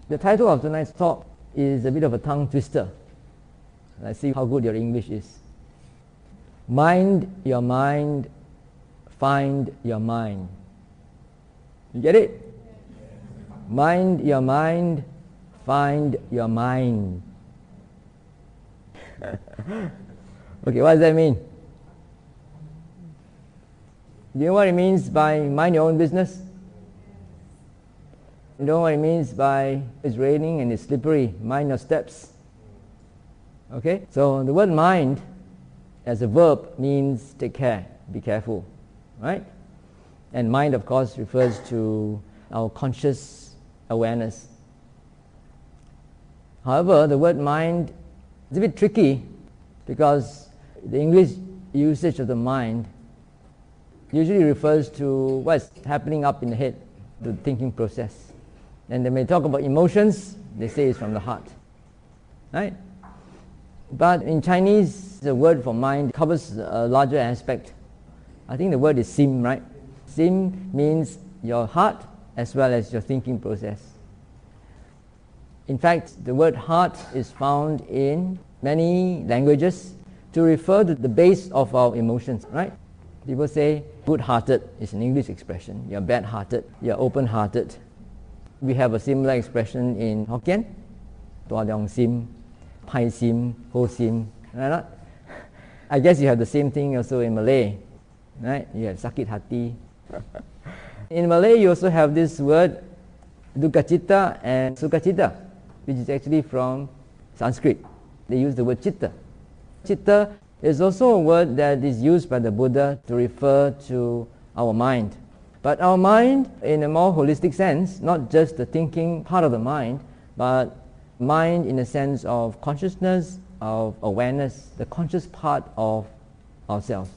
The title of tonight's talk is a bit of a tongue twister. Let's see how good your English is. Mind your mind, find your mind. You get it? Mind your mind, find your mind. Okay, what does that mean? Do you know what it means by mind your own business? You know what it means by it's raining and it's slippery, mind your steps? Okay, so the word mind as a verb means take care, be careful, right? And mind, of course, refers to our conscious awareness. However, the word mind is a bit tricky because the English usage of the mind usually refers to what's happening up in the head, the thinking process. And when they talk about emotions, they say it's from the heart, right? But in Chinese, the word for mind covers a larger aspect. I think the word is sim, right? Sim means your heart as well as your thinking process. In fact, the word heart is found in many languages to refer to the base of our emotions, right? People say good-hearted is an English expression. You're bad-hearted, you're open-hearted. We have a similar expression in Hokkien. Tua leong sim, pai sim, ho sim. Right? I guess you have the same thing also in Malay. Right? You have sakit hati. In Malay, you also have this word Aggacitta and Sukacita, which is actually from Sanskrit. They use the word chitta. Chitta is also a word that is used by the Buddha to refer to our mind. But our mind, in a more holistic sense, not just the thinking part of the mind, but mind in the sense of consciousness, of awareness, the conscious part of ourselves.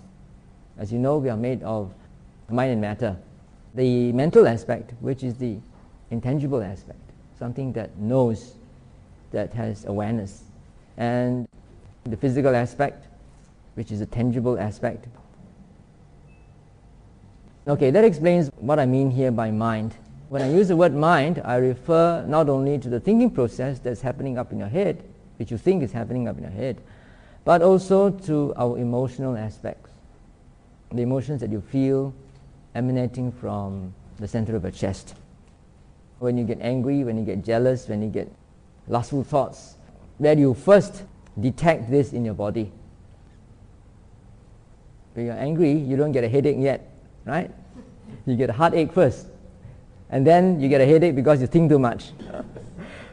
As you know, we are made of mind and matter. The mental aspect, which is the intangible aspect, something that knows, that has awareness. And the physical aspect, which is a tangible aspect. Okay, that explains what I mean here by mind. When I use the word mind, I refer not only to the thinking process that's happening up in your head, which you think is happening up in your head, but also to our emotional aspects. The emotions that you feel emanating from the center of your chest. When you get angry, when you get jealous, when you get lustful thoughts, where do you first detect this in your body? When you're angry, you don't get a headache yet, right? You get a heartache first, and then you get a headache because you think too much.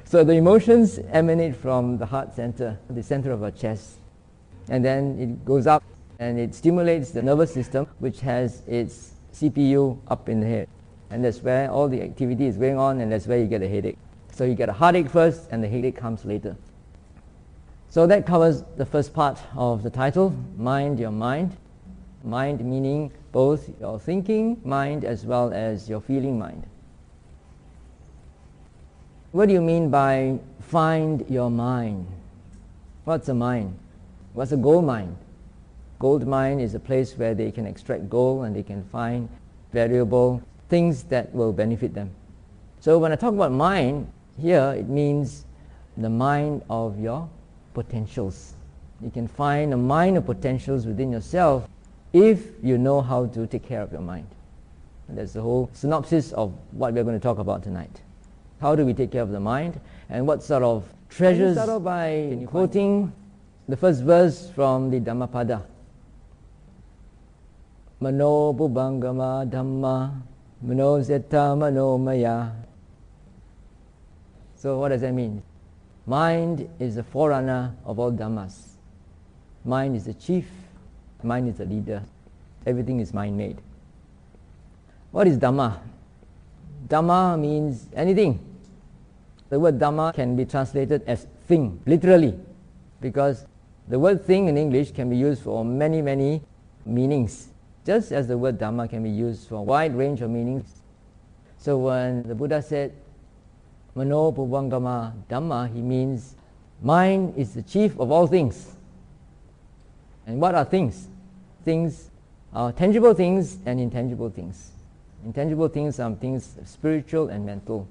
So the emotions emanate from the heart center, the center of our chest, and then it goes up and it stimulates the nervous system, which has its CPU up in the head, and that's where all the activity is going on, and that's where you get a headache. So you get a heartache first and the headache comes later. So that covers the first part of the title, Mind Your Mind. Mind meaning both your thinking mind as well as your feeling mind. What do you mean by find your mind? What's a mine? What's a gold mine? Gold mine is a place where they can extract gold and they can find valuable things that will benefit them. So when I talk about mind, here it means the mind of your potentials. You can find a mind of potentials within yourself if you know how to take care of your mind. And that's the whole synopsis of what we're going to talk about tonight. How do we take care of the mind, and what sort of treasures? Start off by quoting the first verse from the Dhammapada. Mano Bubangama Dhamma Mano Zeta Mano Maya. So what does that mean? Mind is the forerunner of all Dhammas. Mind is the chief. Mind is the leader. Everything is mind-made. What is Dhamma? Dhamma means anything. The word Dhamma can be translated as thing, literally, because the word thing in English can be used for many, many meanings, just as the word Dhamma can be used for a wide range of meanings. So when the Buddha said, Mano Puvangama Dhamma, he means mind is the chief of all things. And what are things? Things are tangible things and intangible things. Intangible things are things spiritual and mental.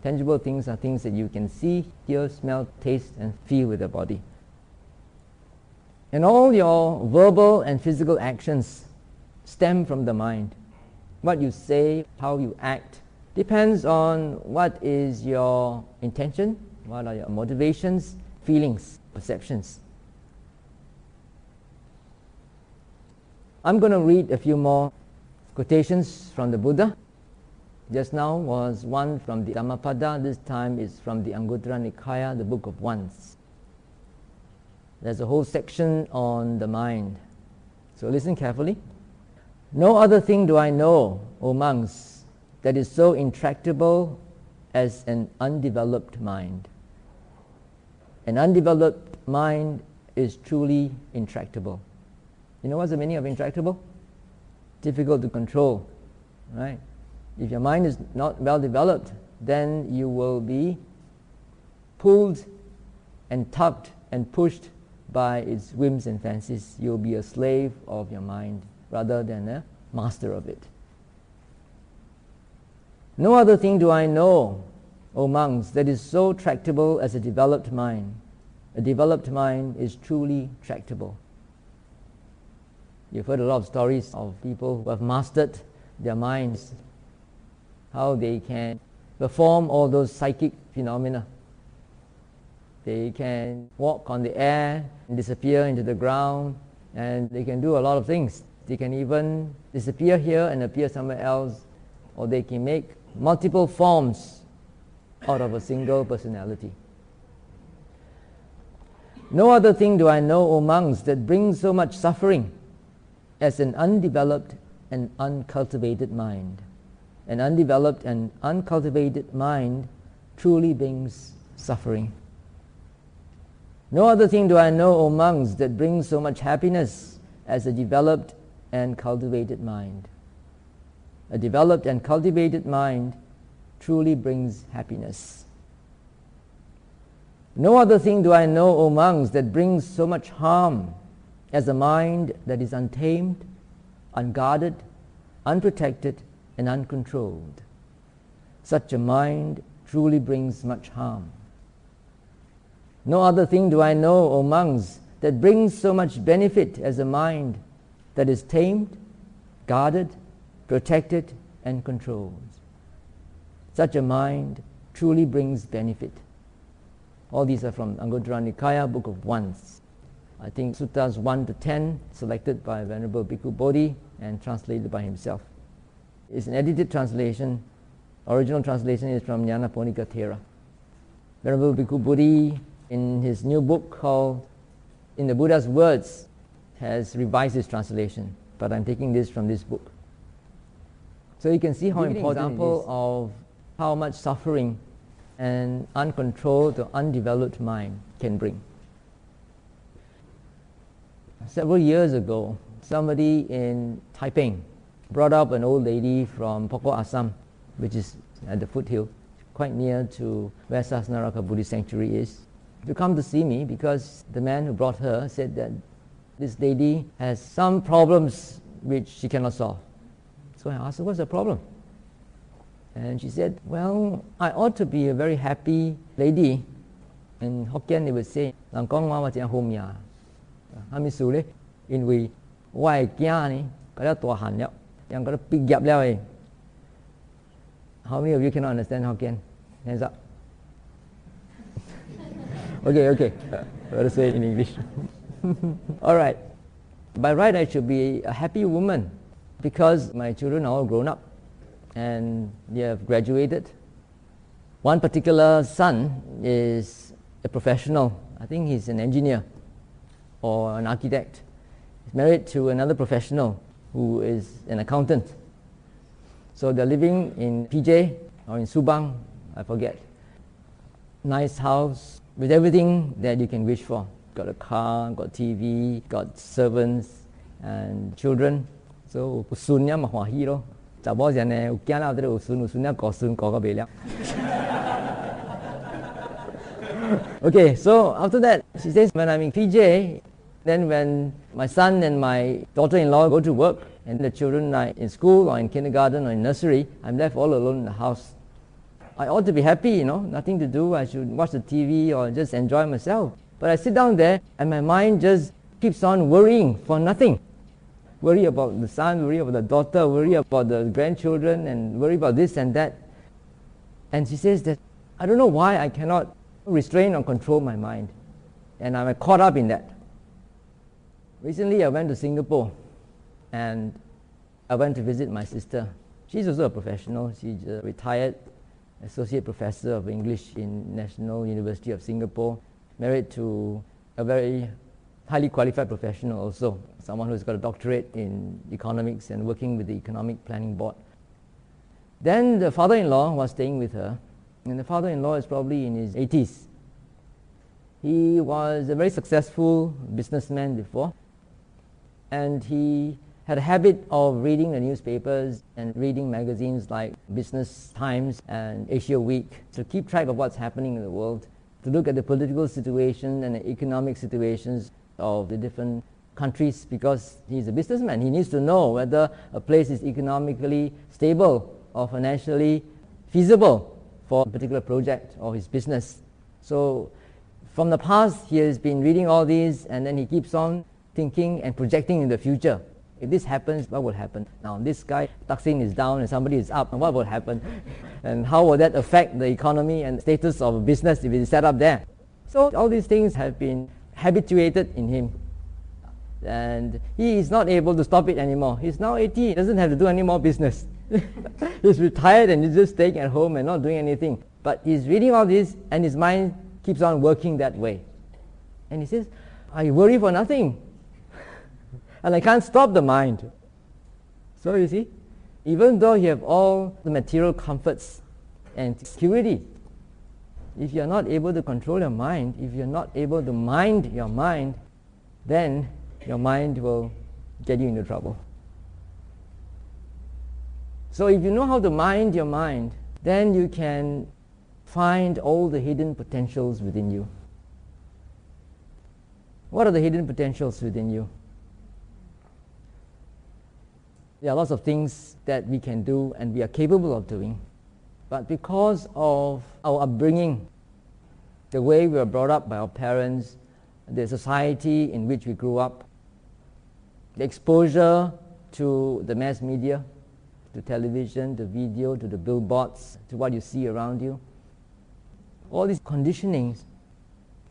Tangible things are things that you can see, hear, smell, taste, and feel with the body. And all your verbal and physical actions stem from the mind. What you say, how you act, depends on what is your intention, what are your motivations, feelings, perceptions. I'm going to read a few more quotations from the Buddha. Just now was one from the Dhammapada, this time is from the Anguttara Nikaya, the Book of Ones. There's a whole section on the mind. So listen carefully. No other thing do I know, O monks, that is so intractable as an undeveloped mind. An undeveloped mind is truly intractable. You know what's the meaning of intractable? Difficult to control, right? If your mind is not well developed, then you will be pulled and tugged and pushed by its whims and fancies. You'll be a slave of your mind rather than a master of it. No other thing do I know, O monks, that is so tractable as a developed mind. A developed mind is truly tractable. You've heard a lot of stories of people who have mastered their minds, how they can perform all those psychic phenomena. They can walk on the air and disappear into the ground, and they can do a lot of things. They can even disappear here and appear somewhere else, or they can make multiple forms out of a single personality. No other thing do I know, O monks, that brings so much suffering as an undeveloped and uncultivated mind. An undeveloped and uncultivated mind truly brings suffering. No other thing do I know, O monks, that brings so much happiness as a developed and cultivated mind. A developed and cultivated mind truly brings happiness. No other thing do I know, O monks, that brings so much harm as a mind that is untamed, unguarded, unprotected, and uncontrolled. Such a mind truly brings much harm. No other thing do I know, O monks, that brings so much benefit as a mind that is tamed, guarded, protected, and controlled. Such a mind truly brings benefit. All these are from Anguttara Nikaya, Book of Ones. I think Suttas 1 to 10, selected by Venerable Bhikkhu Bodhi and translated by himself. It's an edited translation. Original translation is from Nyanaponika Thera. Venerable Bhikkhu Bodhi, in his new book called In the Buddha's Words, has revised his translation, but I'm taking this from this book. So you can see how important an example of how much suffering an uncontrolled or undeveloped mind can bring. Several years ago, somebody in Taiping brought up an old lady from Pokot Assam, which is at the foothill, quite near to where Sasnaraka Buddhist Sanctuary is, to come to see me because the man who brought her said that this lady has some problems which she cannot solve. So I asked her, what's the problem? And she said, well, I ought to be a very happy lady. In Hokkien they would say, "Lang kong wa wa jian hom ya." 哈咪數咧，因為我係驚呢，嗰啲大漢了，讓嗰啲畢業了誒。How many of you cannot understand Hokkien? Hands up. Okay. Let us say it in English. All right. By right, I should be a happy woman because my children are all grown up and they have graduated. One particular son is a professional. I think he's an engineer or an architect. He's married to another professional who is an accountant. So they're living in PJ or in Subang, I forget. Nice house with everything that you can wish for. Got a car, got TV, got servants and children. So 孫呀咪歡喜咯，查某人呢有驚啦，啲有孫呀個孫個未了。Okay, so after that, she says, when I'm in PJ, then when my son and my daughter-in-law go to work, and the children are in school or in kindergarten or in nursery, I'm left all alone in the house. I ought to be happy, nothing to do. I should watch the TV or just enjoy myself. But I sit down there and my mind just keeps on worrying for nothing. Worry about the son, worry about the daughter, worry about the grandchildren, and worry about this and that. And she says that, I don't know why I cannot restrain or control my mind. And I'm caught up in that. Recently I went to Singapore and I went to visit my sister. She's also a professional. She's a retired associate professor of English in National University of Singapore, married to a very highly qualified professional also, someone who's got a doctorate in economics and working with the Economic Planning Board. Then the father-in-law was staying with her, and the father-in-law is probably in his 80s. He was a very successful businessman before, and he had a habit of reading the newspapers and reading magazines like Business Times and Asia Week to keep track of what's happening in the world, to look at the political situation and the economic situations of the different countries, because he's a businessman. He needs to know whether a place is economically stable or financially feasible for a particular project or his business. So from the past, he has been reading all these, and then he keeps on thinking and projecting in the future. If this happens, what will happen? Now this guy, Thaksin, is down and somebody is up, and what will happen? And how will that affect the economy and status of a business if it is set up there? So all these things have been habituated in him. And he is not able to stop it anymore. He's now 80, he doesn't have to do any more business. He's retired and he's just staying at home and not doing anything. But he's reading all this and his mind keeps on working that way. And he says, I worry for nothing. And I can't stop the mind. So you see, even though you have all the material comforts and security, if you're not able to control your mind, if you're not able to mind your mind, then your mind will get you into trouble. So if you know how to mind your mind, then you can find all the hidden potentials within you. What are the hidden potentials within you? There are lots of things that we can do and we are capable of doing. But because of our upbringing, the way we were brought up by our parents, the society in which we grew up, the exposure to the mass media, to television, to video, to the billboards, to what you see around you, all these conditionings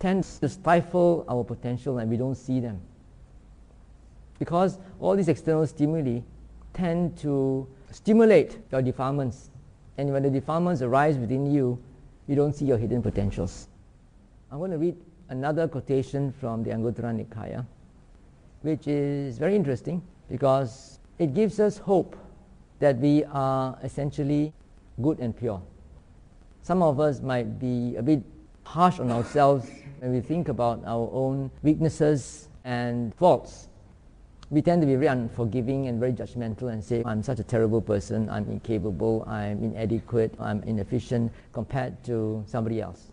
tend to stifle our potential and we don't see them. Because all these external stimuli tend to stimulate your defilements. And when the defilements arise within you, you don't see your hidden potentials. I'm going to read another quotation from the Anguttara Nikaya, which is very interesting because it gives us hope that we are essentially good and pure. Some of us might be a bit harsh on ourselves when we think about our own weaknesses and faults. We tend to be very unforgiving and very judgmental and say, I'm such a terrible person, I'm incapable, I'm inadequate, I'm inefficient compared to somebody else.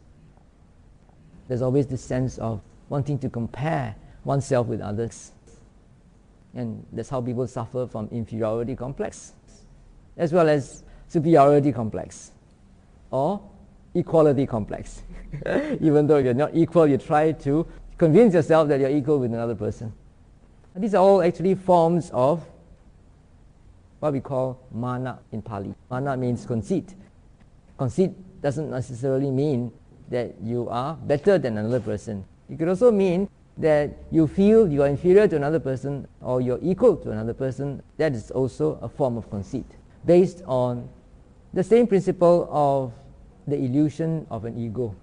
There's always this sense of wanting to compare oneself with others. And that's how people suffer from inferiority complex, as well as superiority complex, or equality complex. Even though you're not equal, you try to convince yourself that you're equal with another person. And these are all actually forms of what we call mana in Pali. Mana means conceit. Conceit doesn't necessarily mean that you are better than another person. It could also mean that you feel you are inferior to another person or you're equal to another person. That is also a form of conceit, based on the same principle of the illusion of an ego,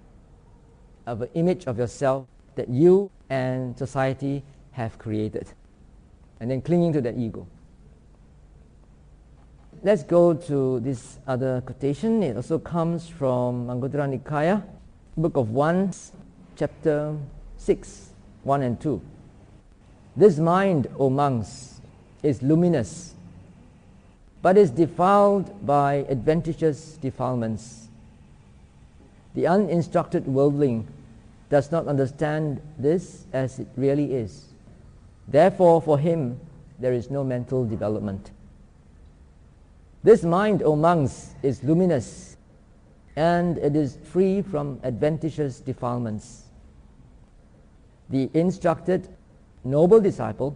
of an image of yourself that you and society have created, and then clinging to that ego. Let's go to this other quotation. It also comes from Anguttara Nikaya, Book of Ones, chapter 6, 1 and 2. This mind, O monks, is luminous, but is defiled by adventitious defilements. The uninstructed worldling does not understand this as it really is. Therefore, for him, there is no mental development. This mind, O monks, is luminous, and it is free from adventitious defilements. The instructed noble disciple,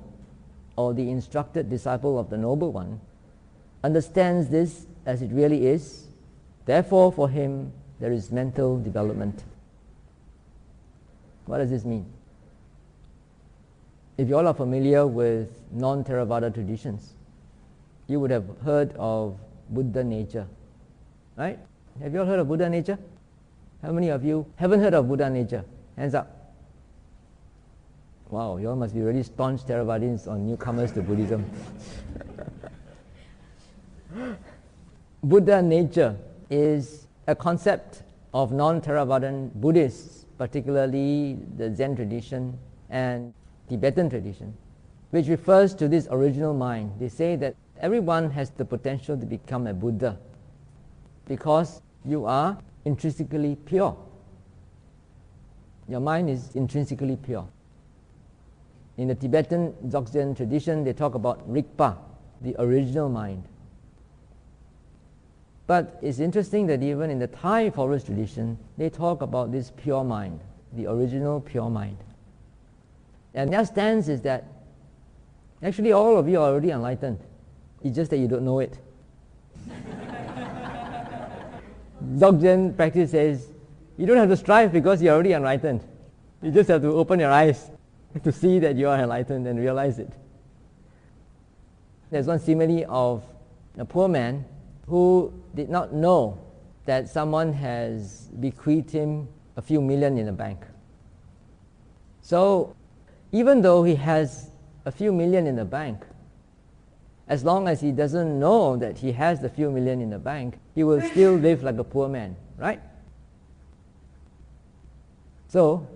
or the instructed disciple of the noble one, understands this as it really is. Therefore, for him, there is mental development. What does this mean? If you all are familiar with non-Theravada traditions, you would have heard of Buddha nature, right? Have you all heard of Buddha nature? How many of you haven't heard of Buddha nature? Hands up. Wow, you all must be really staunch Theravadins or newcomers to Buddhism. Buddha nature is a concept of non-Theravadan Buddhists, particularly the Zen tradition and Tibetan tradition, which refers to this original mind. They say that everyone has the potential to become a Buddha because you are intrinsically pure. Your mind is intrinsically pure. In the Tibetan Dzogchen tradition, they talk about Rigpa, the original mind. But it's interesting that even in the Thai forest tradition, they talk about this pure mind, the original pure mind. And their stance is that actually all of you are already enlightened. It's just that you don't know it. Dzogchen practice says, you don't have to strive because you're already enlightened. You just have to open your eyes to see that you are enlightened and realize it. There's one simile of a poor man who did not know that someone has bequeathed him a few million in the bank. So even though he has a few million in the bank, as long as he doesn't know that he has the few million in the bank, he will still live like a poor man, right? So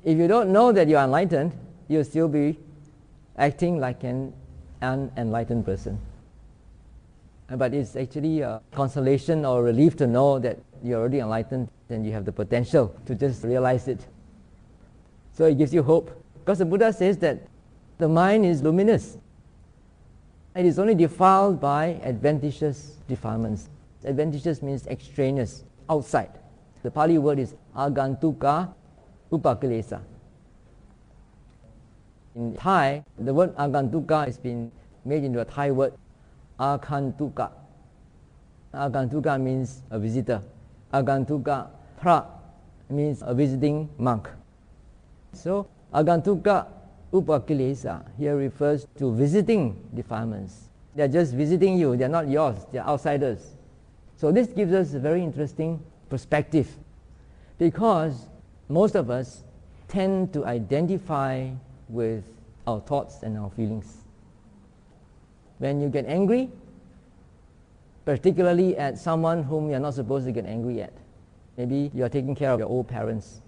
if you don't know that you are enlightened, you'll still be acting like an unenlightened person. But it's actually a consolation or relief to know that you're already enlightened and you have the potential to just realize it. So it gives you hope. Because the Buddha says that the mind is luminous. It is only defiled by adventitious defilements. Adventitious means extraneous, outside. The Pali word is Aggacitta upakilesa. In Thai, the word Aggacitta has been made into a Thai word, Akhantuka. Aggacitta means a visitor. Aggacitta pra means a visiting monk. So Aggacitta upakilesa here refers to visiting defilements. They are just visiting you, they are not yours, they are outsiders. So this gives us a very interesting perspective, because most of us tend to identify with our thoughts and our feelings. When you get angry, particularly at someone whom you are not supposed to get angry at, maybe you are taking care of your old parents,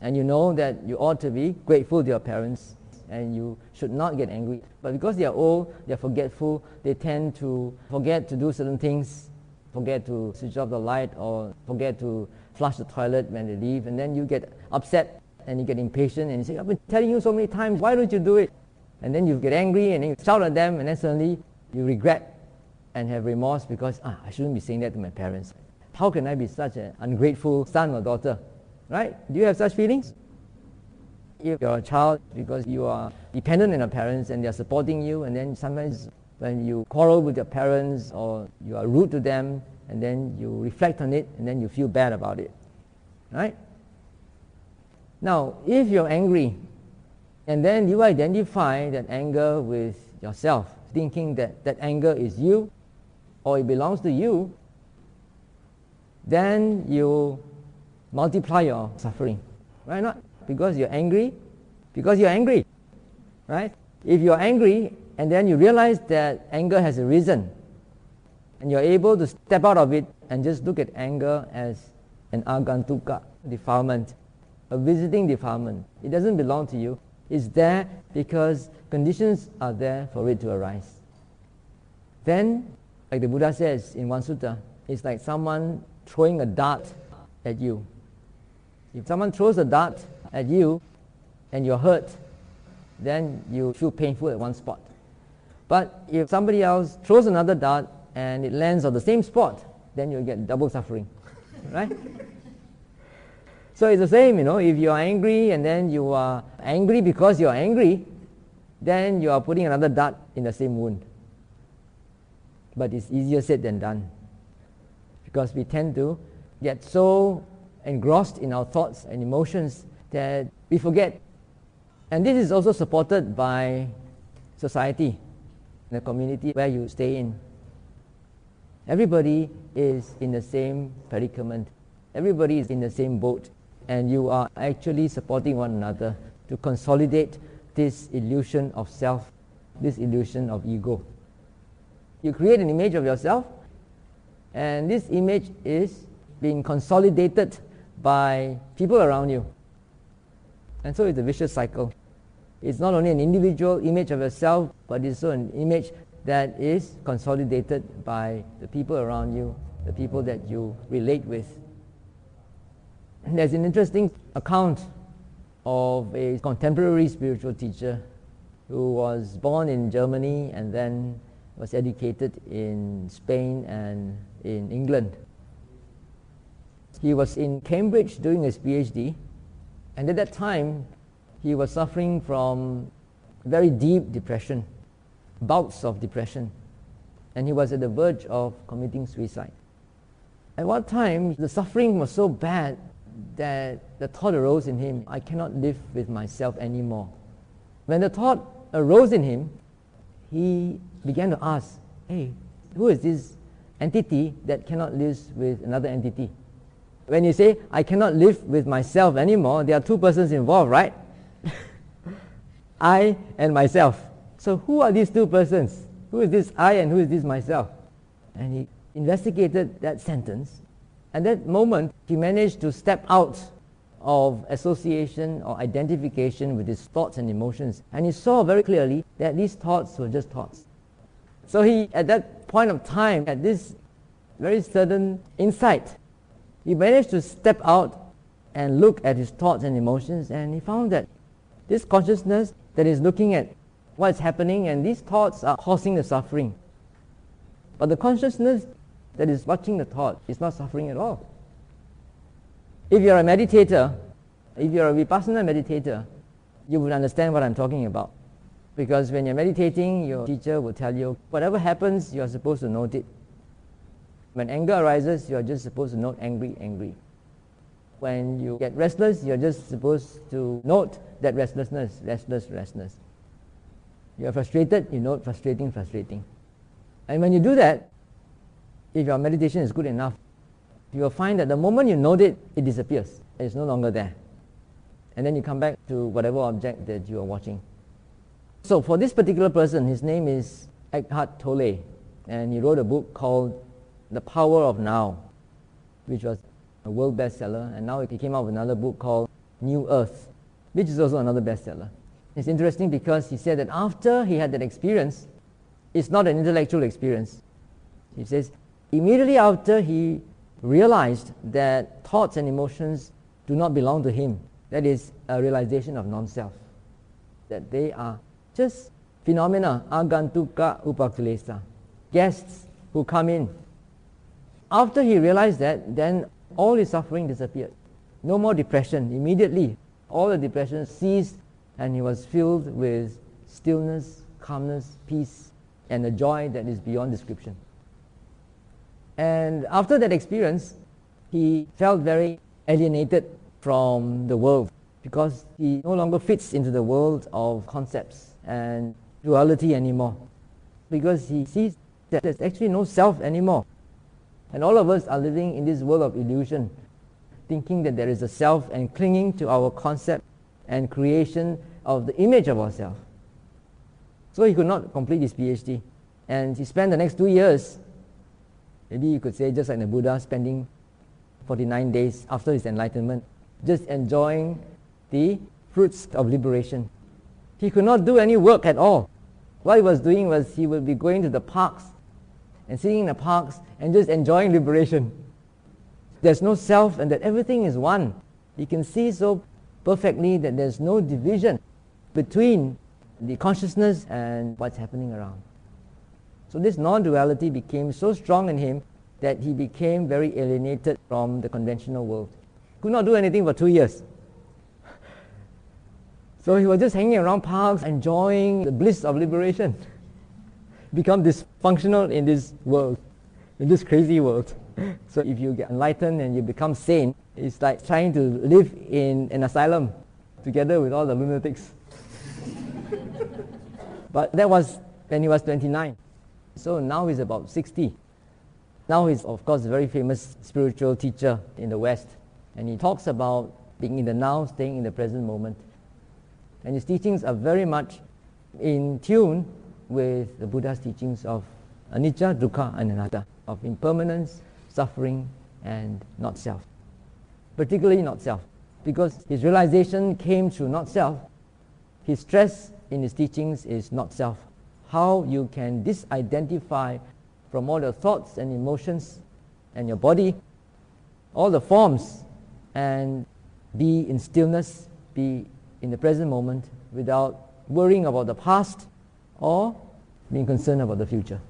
and you know that you ought to be grateful to your parents, and you should not get angry. But because they are old, they are forgetful, they tend to forget to do certain things, forget to switch off the light, or forget to flush the toilet when they leave, and then you get upset and you get impatient and you say, I've been telling you so many times, why don't you do it? And then you get angry and then you shout at them, and then suddenly you regret and have remorse because I shouldn't be saying that to my parents. How can I be such an ungrateful son or daughter? Right? Do you have such feelings? If you're a child, because you are dependent on your parents and they're supporting you, and then sometimes when you quarrel with your parents or you are rude to them, and then you reflect on it and then you feel bad about it. Right? Now, if you're angry and then you identify that anger with yourself, thinking that that anger is you or it belongs to you, then you multiply your suffering. Right? Not because you're angry, because you're angry. Right? If you're angry and then you realize that anger has a reason, and you're able to step out of it and just look at anger as an aggacitta defilement, a visiting defilement. It doesn't belong to you. It's there because conditions are there for it to arise. Then, like the Buddha says in one sutta, it's like someone throwing a dart at you. If someone throws a dart at you and you're hurt, then you feel painful at one spot. But if somebody else throws another dart and it lands on the same spot, then you'll get double suffering. right? So it's the same, if you are angry and then you are angry because you are angry, then you are putting another dart in the same wound. But it's easier said than done, because we tend to get so engrossed in our thoughts and emotions that we forget. And this is also supported by society, the community where you stay in. Everybody is in the same predicament. Everybody is in the same boat. And you are actually supporting one another to consolidate this illusion of self, this illusion of ego. You create an image of yourself, and this image is being consolidated by people around you. And so it's a vicious cycle. It's not only an individual image of yourself, but it's also an image that is consolidated by the people around you, the people that you relate with. And there's an interesting account of a contemporary spiritual teacher who was born in Germany and then was educated in Spain and in England. He was in Cambridge doing his PhD, and at that time he was suffering from very deep depression, bouts of depression, and he was at the verge of committing suicide. At one time, the suffering was so bad that the thought arose in him, I cannot live with myself anymore. When the thought arose in him, he began to ask, hey, who is this entity that cannot live with another entity? When you say, I cannot live with myself anymore, there are two persons involved, right? I and myself. So who are these two persons? Who is this I and who is this myself? And he investigated that sentence. At that moment, he managed to step out of association or identification with his thoughts and emotions. And he saw very clearly that these thoughts were just thoughts. So he, at that point of time, had this very sudden insight. He managed to step out and look at his thoughts and emotions, and he found that this consciousness that is looking at what's happening, and these thoughts are causing the suffering. But the consciousness that is watching the thought is not suffering at all. If you're a meditator, if you're a vipassana meditator, you would understand what I'm talking about. Because when you're meditating, your teacher will tell you, whatever happens, you're supposed to note it. When anger arises, you're just supposed to note angry, angry. When you get restless, you're just supposed to note that restlessness, restless, restless. You're frustrated, you note frustrating, frustrating. And when you do that, if your meditation is good enough, you will find that the moment you note it, it disappears. It's no longer there. And then you come back to whatever object that you are watching. So for this particular person, his name is Eckhart Tolle, and he wrote a book called The Power of Now, which was a world bestseller, and now he came out with another book called New Earth, which is also another bestseller. It's interesting because he said that after he had that experience, it's not an intellectual experience. He says, immediately after he realized that thoughts and emotions do not belong to him, that is a realization of non-self, that they are just phenomena, agantuka upakilesa, guests who come in. After he realized that, then all his suffering disappeared. No more depression. Immediately, all the depression ceased, and he was filled with stillness, calmness, peace, and a joy that is beyond description. And after that experience, he felt very alienated from the world, because he no longer fits into the world of concepts and duality anymore, because he sees that there's actually no self anymore. And all of us are living in this world of illusion, thinking that there is a self and clinging to our concept and creation of the image of ourselves. So he could not complete his PhD. And he spent the next 2 years, maybe you could say just like the Buddha, spending 49 days after his enlightenment, just enjoying the fruits of liberation. He could not do any work at all. What he was doing was he would be going to the parks and sitting in the parks and just enjoying liberation. There's no self, and that everything is one. He can see so perfectly that there's no division between the consciousness and what's happening around. So this non-duality became so strong in him that he became very alienated from the conventional world. Could not do anything for 2 years. So he was just hanging around parks, enjoying the bliss of liberation. Become dysfunctional in this world, in this crazy world. So if you get enlightened and you become sane, it's like trying to live in an asylum together with all the lunatics. But that was when he was 29. So now he's about 60. Now he's, of course, a very famous spiritual teacher in the West. And he talks about being in the now, staying in the present moment. And his teachings are very much in tune with the Buddha's teachings of anicca, dukkha, and anatta, of impermanence, suffering, and not self. Particularly not self. Because his realization came through not self, his stress in his teachings is not self. How you can disidentify from all your thoughts and emotions and your body, all the forms, and be in stillness, be in the present moment without worrying about the past or being concerned about the future.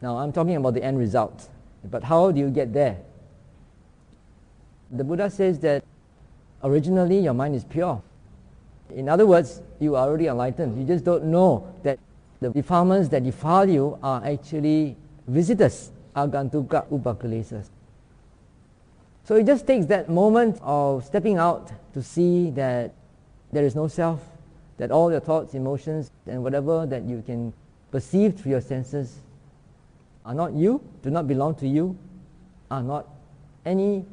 Now I'm talking about the end result, but how do you get there? The Buddha says that originally your mind is pure. In other words, you are already enlightened. You just don't know that the defilements that defile you are actually visitors, agantuka upakalesas. So it just takes that moment of stepping out to see that there is no self, that all your thoughts, emotions, and whatever that you can perceive through your senses are not you, do not belong to you, are not any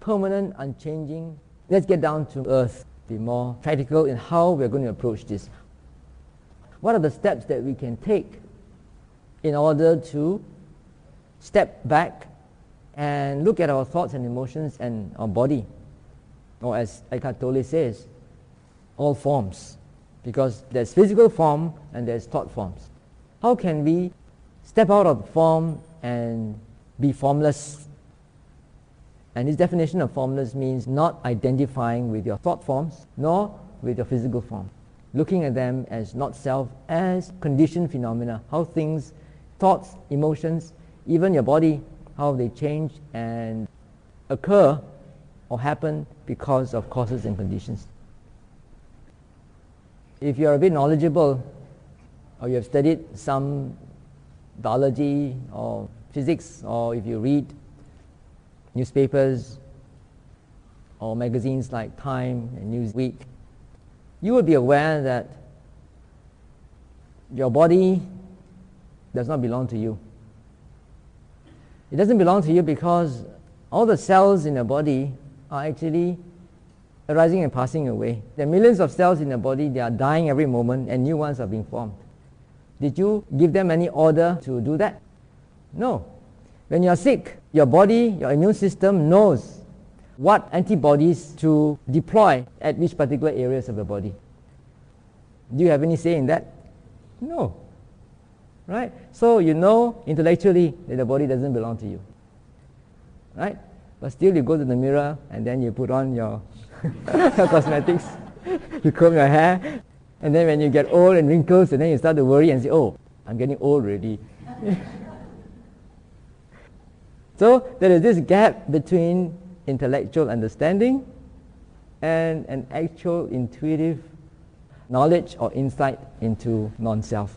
permanent, unchanging. Let's get down to earth, be more practical in how we're going to approach this. What are the steps that we can take in order to step back and look at our thoughts and emotions and our body, or as Eckhart Tolle says, all forms, because there's physical form and there's thought forms. How can we step out of form and be formless? And his definition of formless means not identifying with your thought forms nor with your physical form, looking at them as not self, as conditioned phenomena, how things, thoughts, emotions, even your body, how they change and occur or happen because of causes and conditions. If you are a bit knowledgeable, or you have studied some biology or physics, or if you read newspapers or magazines like Time and Newsweek, you will be aware that your body does not belong to you. It doesn't belong to you because all the cells in your body are actually arising and passing away. There are millions of cells in your body, they are dying every moment and new ones are being formed. Did you give them any order to do that? No. When you are sick, your body, your immune system knows what antibodies to deploy at which particular areas of the body. Do you have any say in that? No. Right? So you know intellectually that the body doesn't belong to you. Right? But still you go to the mirror and then you put on your cosmetics, you comb your hair, and then when you get old and wrinkles, and then you start to worry and say, oh, I'm getting old already. So there is this gap between intellectual understanding and an actual intuitive knowledge or insight into non-self.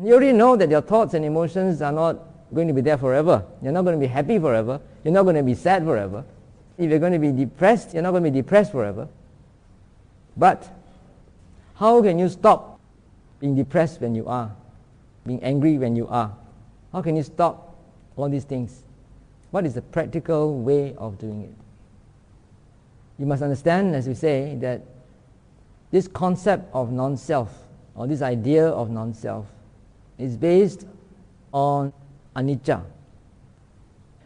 You already know that your thoughts and emotions are not going to be there forever. You're not going to be happy forever. You're not going to be sad forever. If you're going to be depressed, you're not going to be depressed forever. But how can you stop being depressed when you are, being angry when you are? How can you stop all these things? What is the practical way of doing it? You must understand, as we say, that this concept of non-self, or this idea of non-self, is based on anicca.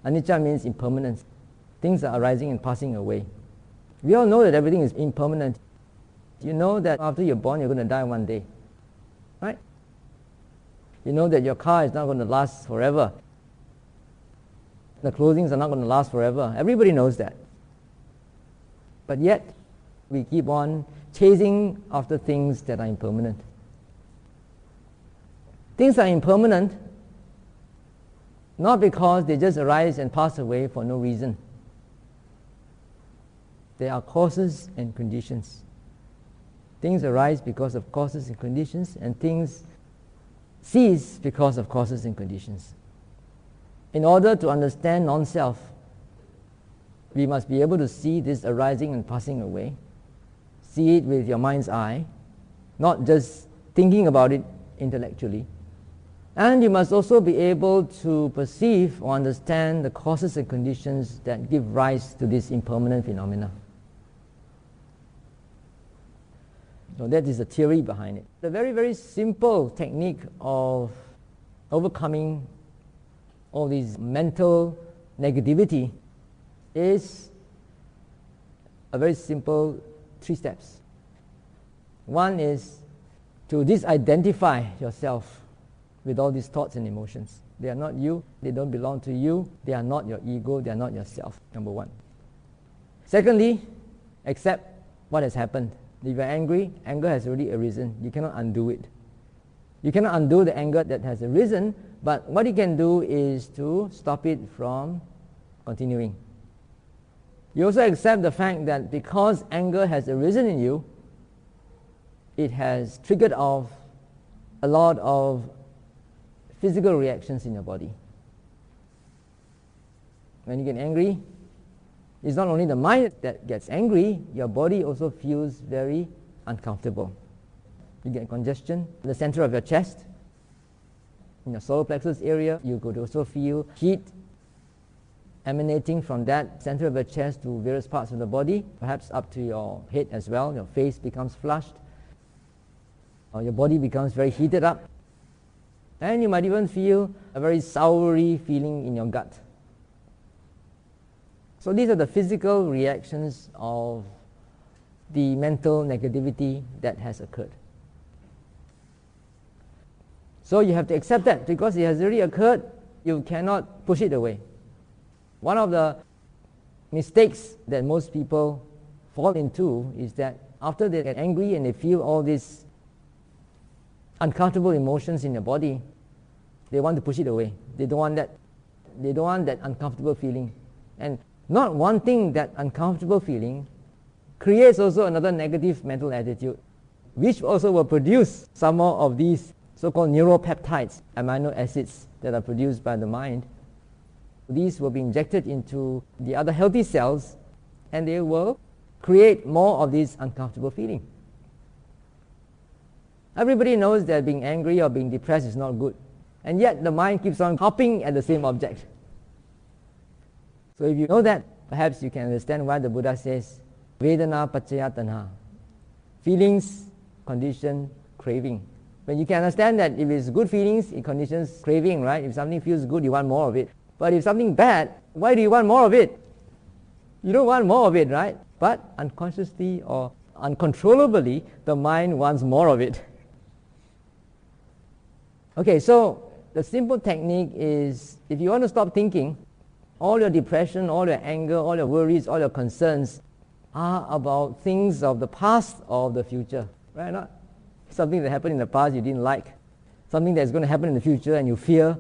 Anicca means impermanence. Things are arising and passing away. We all know that everything is impermanent. You know that after you're born, you're going to die one day. Right? You know that your car is not going to last forever. The clothing are not going to last forever. Everybody knows that. But yet, we keep on chasing after things that are impermanent. Things are impermanent not because they just arise and pass away for no reason. There are causes and conditions. Things arise because of causes and conditions, and things cease because of causes and conditions. In order to understand non-self, we must be able to see this arising and passing away. See it with your mind's eye, not just thinking about it intellectually. And you must also be able to perceive or understand the causes and conditions that give rise to this impermanent phenomena. So that is the theory behind it. The very, very simple technique of overcoming all these mental negativity is a very simple 3 steps. One is to disidentify yourself with all these thoughts and emotions. They are not you, they don't belong to you, they are not your ego, they are not yourself, number 1. Secondly, accept what has happened. If you are angry, anger has already arisen. You cannot undo it. You cannot undo the anger that has arisen, but what you can do is to stop it from continuing. You also accept the fact that because anger has arisen in you, it has triggered off a lot of physical reactions in your body. When you get angry, it's not only the mind that gets angry, your body also feels very uncomfortable. You get congestion in the center of your chest, in your solar plexus area. You could also feel heat emanating from that center of your chest to various parts of the body, perhaps up to your head as well. Your face becomes flushed, or your body becomes very heated up, and you might even feel a very soury feeling in your gut. So these are the physical reactions of the mental negativity that has occurred. So you have to accept that because it has already occurred, you cannot push it away. One of the mistakes that most people fall into is that after they get angry and they feel all these uncomfortable emotions in their body, they want to push it away. They don't want that uncomfortable feeling. And not wanting that uncomfortable feeling creates also another negative mental attitude, which also will produce some more of these so-called neuropeptides, amino acids that are produced by the mind. These will be injected into the other healthy cells, and they will create more of this uncomfortable feeling. Everybody knows that being angry or being depressed is not good, and yet the mind keeps on hopping at the same object. So if you know that, perhaps you can understand why the Buddha says, Vedana paccaya tanha. Feelings condition craving. When you can understand that if it's good feelings, it conditions craving, right? If something feels good, you want more of it. But if something bad, why do you want more of it? You don't want more of it, right? But unconsciously or uncontrollably, the mind wants more of it. Okay, so the simple technique is, if you want to stop thinking, all your depression, all your anger, all your worries, all your concerns are about things of the past or of the future, right? Not something that happened in the past you didn't like, something that's going to happen in the future and you fear,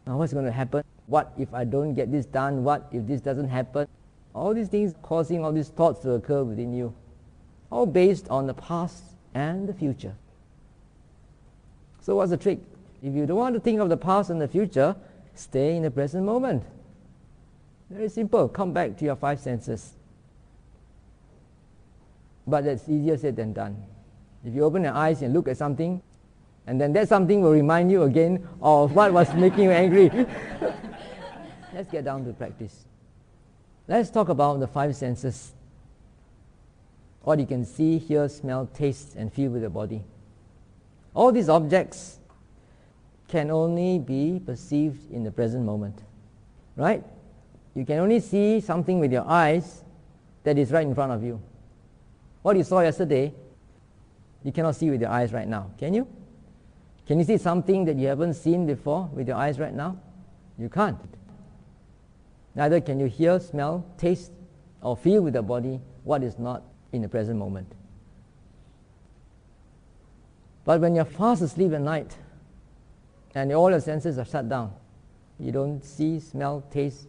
now what's going to happen? What if I don't get this done? What if this doesn't happen? All these things causing all these thoughts to occur within you, all based on the past and the future. So what's the trick? If you don't want to think of the past and the future, stay in the present moment. Very simple. Come back to your 5 senses. But that's easier said than done. If you open your eyes and look at something, and then that something will remind you again of what was making you angry. Let's get down to practice. Let's talk about the 5 senses. What you can see, hear, smell, taste, and feel with your body. All these objects can only be perceived in the present moment. Right? You can only see something with your eyes that is right in front of you. What you saw yesterday, you cannot see with your eyes right now. Can you? Can you see something that you haven't seen before with your eyes right now? You can't. Neither can you hear, smell, taste, or feel with your body what is not in the present moment. But when you're fast asleep at night and all your senses are shut down, You don't see, smell, taste,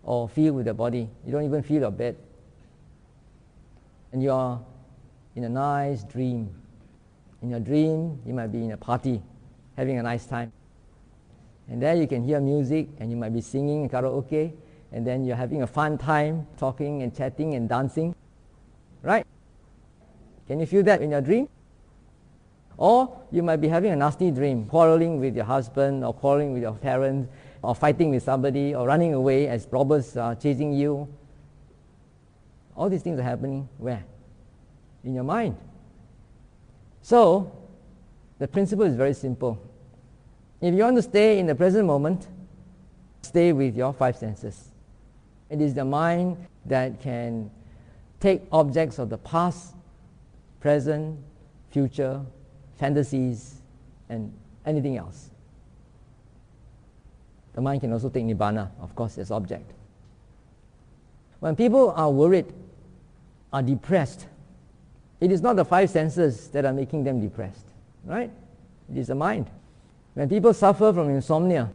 or feel with your body. You don't even feel your bed. And you are in a nice dream. In your dream, you might be in a party, having a nice time. And there you can hear music, and you might be singing karaoke, and then you're having a fun time, talking and chatting and dancing. Right? Can you feel that in your dream? Or you might be having a nasty dream, quarreling with your husband, or quarreling with your parents, or fighting with somebody, or running away as robbers are chasing you. All these things are happening where? In your mind. So, the principle is very simple. If you want to stay in the present moment, stay with your five senses. It is the mind that can take objects of the past, present, future, fantasies, and anything else. The mind can also take Nibbana, of course, as object. When people are worried, are depressed, it is not the five senses that are making them depressed, right? It is the mind. When people suffer from insomnia,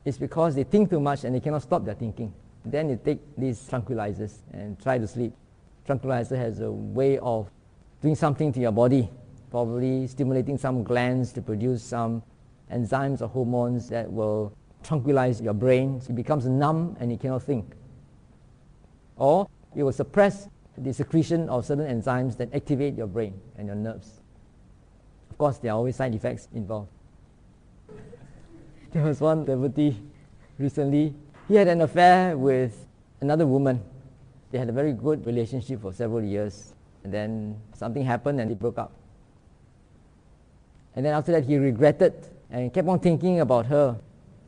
it's because they think too much and they cannot stop their thinking. Then they take these tranquilizers and try to sleep. Tranquilizer has a way of doing something to your body, probably stimulating some glands to produce some enzymes or hormones that will tranquilize your brain. It becomes numb and you cannot think. Or it will suppress the secretion of certain enzymes that activate your brain and your nerves. Of course, there are always side effects involved. There was one devotee recently. He had an affair with another woman. They had a very good relationship for several years. And then something happened and they broke up. And then after that he regretted and kept on thinking about her.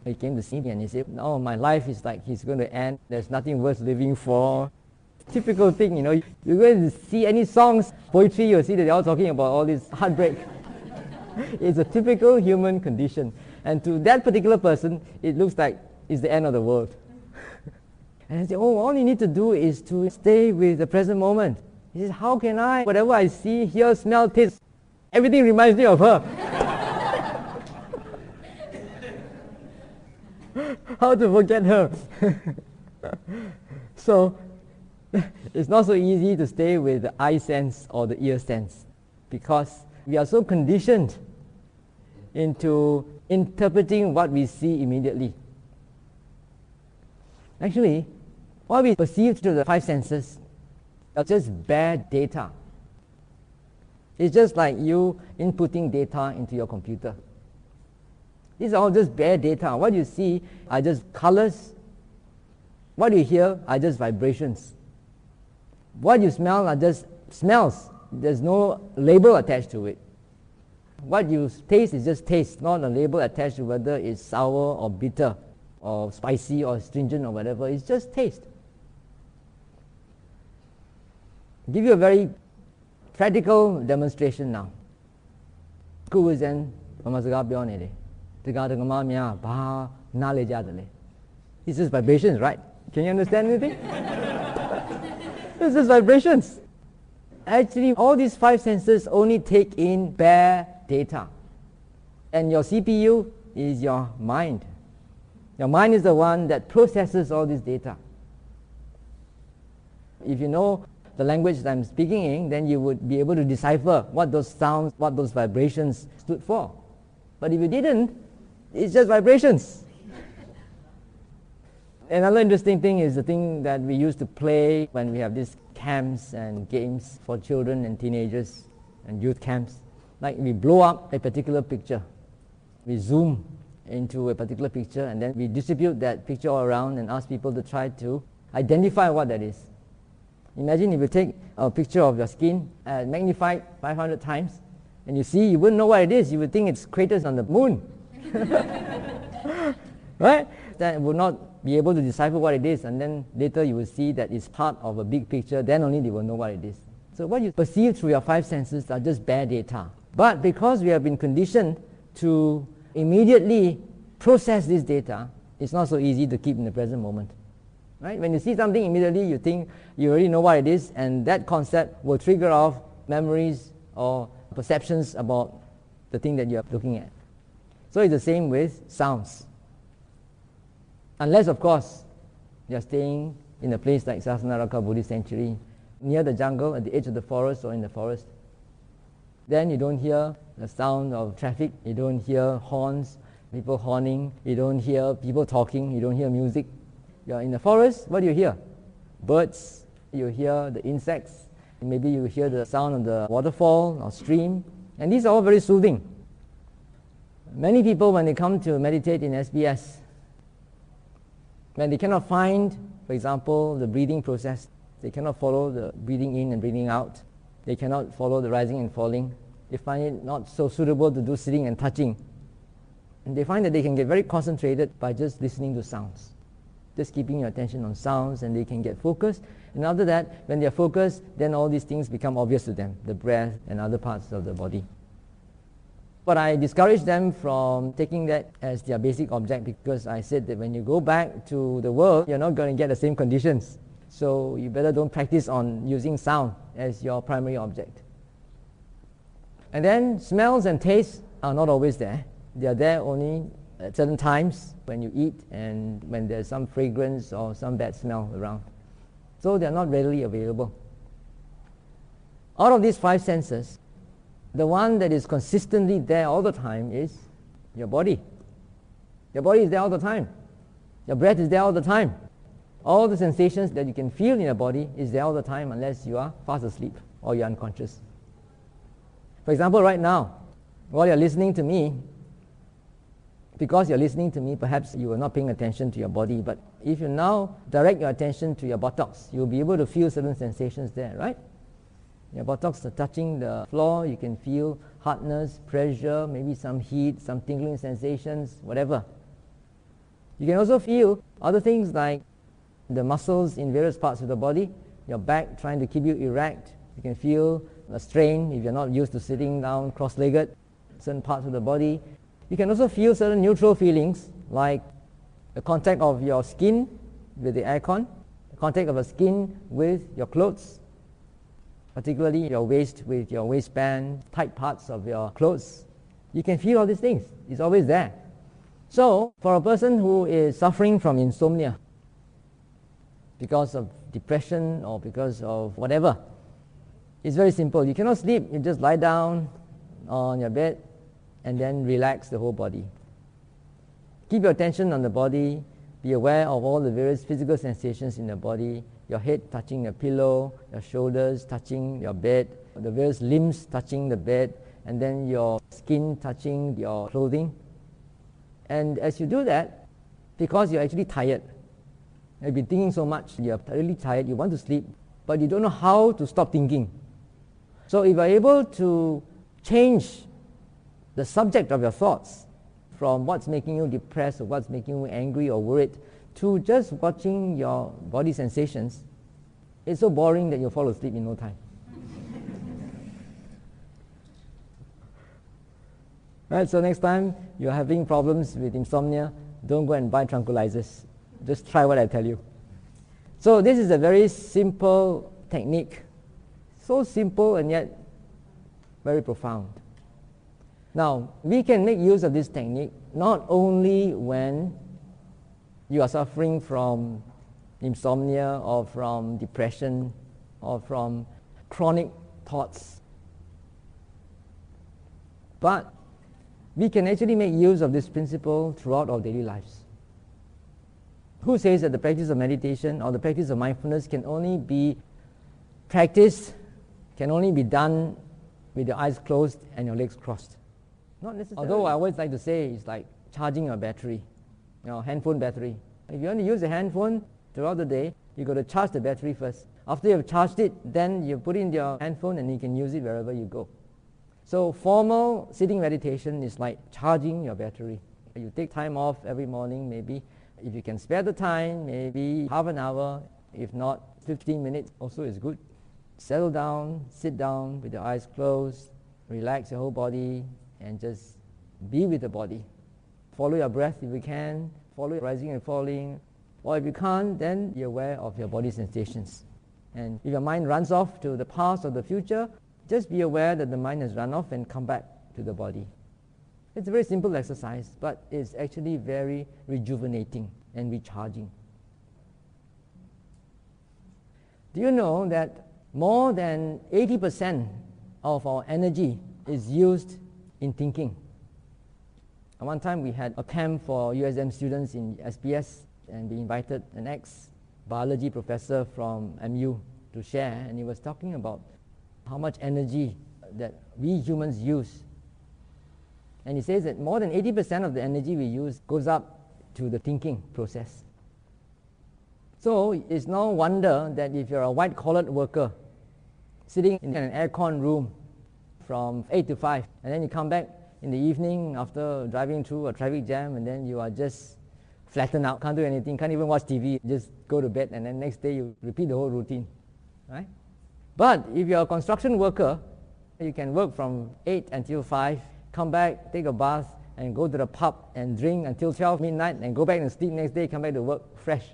He came to see me and he said, "No, my life is like it's going to end. There's nothing worth living for." Typical thing, you know. You're going to see any songs, poetry, you'll see that they're all talking about all this heartbreak. It's a typical human condition. And to that particular person, it looks like it's the end of the world. And I say, "Oh, all you need to do is to stay with the present moment." He says, "How can I? Whatever I see, hear, smell, taste, everything reminds me of her." How to forget her? So, it's not so easy to stay with the eye sense or the ear sense, because we are so conditioned into interpreting what we see immediately. Actually, what we perceive through the five senses are just bare data. It's just like you inputting data into your computer. These are all just bare data. What you see are just colors. What you hear are just vibrations. What you smell are just smells. There's no label attached to it. What you taste is just taste, not a label attached to whether it's sour or bitter or spicy or astringent or whatever. It's just taste. I'll give you a very practical demonstration now. It's just vibrations, right? Can you understand anything? It's just vibrations. Actually, all these five senses only take in bare data. And your CPU is your mind. Your mind is the one that processes all this data. If you know the language that I'm speaking in, then you would be able to decipher what those sounds, what those vibrations stood for. But if you didn't, it's just vibrations. Another interesting thing is the thing that we used to play when we have these camps and games for children and teenagers and youth camps. Like we blow up a particular picture. We zoom into a particular picture and then we distribute that picture all around and ask people to try to identify what that is. Imagine if you take a picture of your skin magnified 500 times and you see, you wouldn't know what it is. You would think it's craters on the moon. Right? That would not be able to decipher what it is, and then later you will see that it's part of a big picture. Then only they will know what it is. So what you perceive through your five senses are just bare data. But because we have been conditioned to immediately process this data, it's not so easy to keep in the present moment. Right? When you see something immediately, you think you already know what it is, and that concept will trigger off memories or perceptions about the thing that you are looking at. So it's the same with sounds. Unless, of course, you're staying in a place like Sasanaraka Buddhist Sanctuary, near the jungle, at the edge of the forest or in the forest. Then you don't hear the sound of traffic, you don't hear horns, people horning, you don't hear people talking, you don't hear music. You're in the forest, what do you hear? Birds, you hear the insects, maybe you hear the sound of the waterfall or stream, and these are all very soothing. Many people, when they come to meditate in SBS, when they cannot find, for example, the breathing process, they cannot follow the breathing in and breathing out, they cannot follow the rising and falling, they find it not so suitable to do sitting and touching. And they find that they can get very concentrated by just listening to sounds, just keeping your attention on sounds, and they can get focused. And after that, when they are focused, then all these things become obvious to them, the breath and other parts of the body. But I discourage them from taking that as their basic object, because I said that when you go back to the world, you're not going to get the same conditions. So you better don't practice on using sound as your primary object. And then smells and tastes are not always there. They are there only at certain times when you eat and when there's some fragrance or some bad smell around. So they are not readily available. Out of these 5 senses, the one that is consistently there all the time is your body. Your body is there all the time. Your breath is there all the time. All the sensations that you can feel in your body is there all the time unless you are fast asleep or you're unconscious. For example, right now, while you're listening to me, because you're listening to me, perhaps you are not paying attention to your body, but if you now direct your attention to your buttocks, you'll be able to feel certain sensations there, right? Your buttocks are touching the floor, you can feel hardness, pressure, maybe some heat, some tingling sensations, whatever. You can also feel other things like the muscles in various parts of the body, your back trying to keep you erect. You can feel a strain if you're not used to sitting down cross-legged, certain parts of the body. You can also feel certain neutral feelings like the contact of your skin with the aircon, the contact of your skin with your clothes, particularly your waist with your waistband, tight parts of your clothes. You can feel all these things. It's always there. So, for a person who is suffering from insomnia because of depression or because of whatever, it's very simple. You cannot sleep. You just lie down on your bed and then relax the whole body. Keep your attention on the body. Be aware of all the various physical sensations in the body. Your head touching the pillow, your shoulders touching your bed, the various limbs touching the bed, and then your skin touching your clothing. And as you do that, because you're actually tired, you've been thinking so much, you're really tired, you want to sleep, but you don't know how to stop thinking. So if you're able to change the subject of your thoughts from what's making you depressed or what's making you angry or worried to just watching your body sensations, it's so boring that you'll fall asleep in no time. Right, so next time you're having problems with insomnia, don't go and buy tranquilizers. Just try what I tell you. So this is a very simple technique. So simple and yet very profound. Now, we can make use of this technique not only when you are suffering from insomnia or from depression or from chronic thoughts, but we can actually make use of this principle throughout our daily lives. Who says that the practice of meditation or the practice of mindfulness can only be practiced, can only be done with your eyes closed and your legs crossed? Not necessarily. Although I always like to say it's like charging your battery, handphone battery. If you want to use a handphone throughout the day, you've got to charge the battery first. After you've charged it, then you put in your handphone and you can use it wherever you go. So formal sitting meditation is like charging your battery. You take time off every morning, maybe. If you can spare the time, maybe half an hour. If not, 15 minutes also is good. Settle down, sit down with your eyes closed, relax your whole body, and just be with the body. Follow your breath if you can, follow your rising and falling. Or if you can't, then be aware of your body sensations. And if your mind runs off to the past or the future, just be aware that the mind has run off and come back to the body. It's a very simple exercise, but it's actually very rejuvenating and recharging. Do you know that more than 80% of our energy is used in thinking? At one time we had a camp for USM students in SPS, and we invited an ex-biology professor from MU to share, and he was talking about how much energy that we humans use. And he says that more than 80% of the energy we use goes up to the thinking process. So it's no wonder that if you're a white-collared worker sitting in an aircon room from 8 to 5, and then you come back in the evening after driving through a traffic jam, and then you are just flattened out, can't do anything, can't even watch TV, just go to bed, and then next day you repeat the whole routine, right? But if you're a construction worker, you can work from 8 until 5, come back, take a bath, and go to the pub and drink until 12 midnight, and go back and sleep next day, come back to work fresh.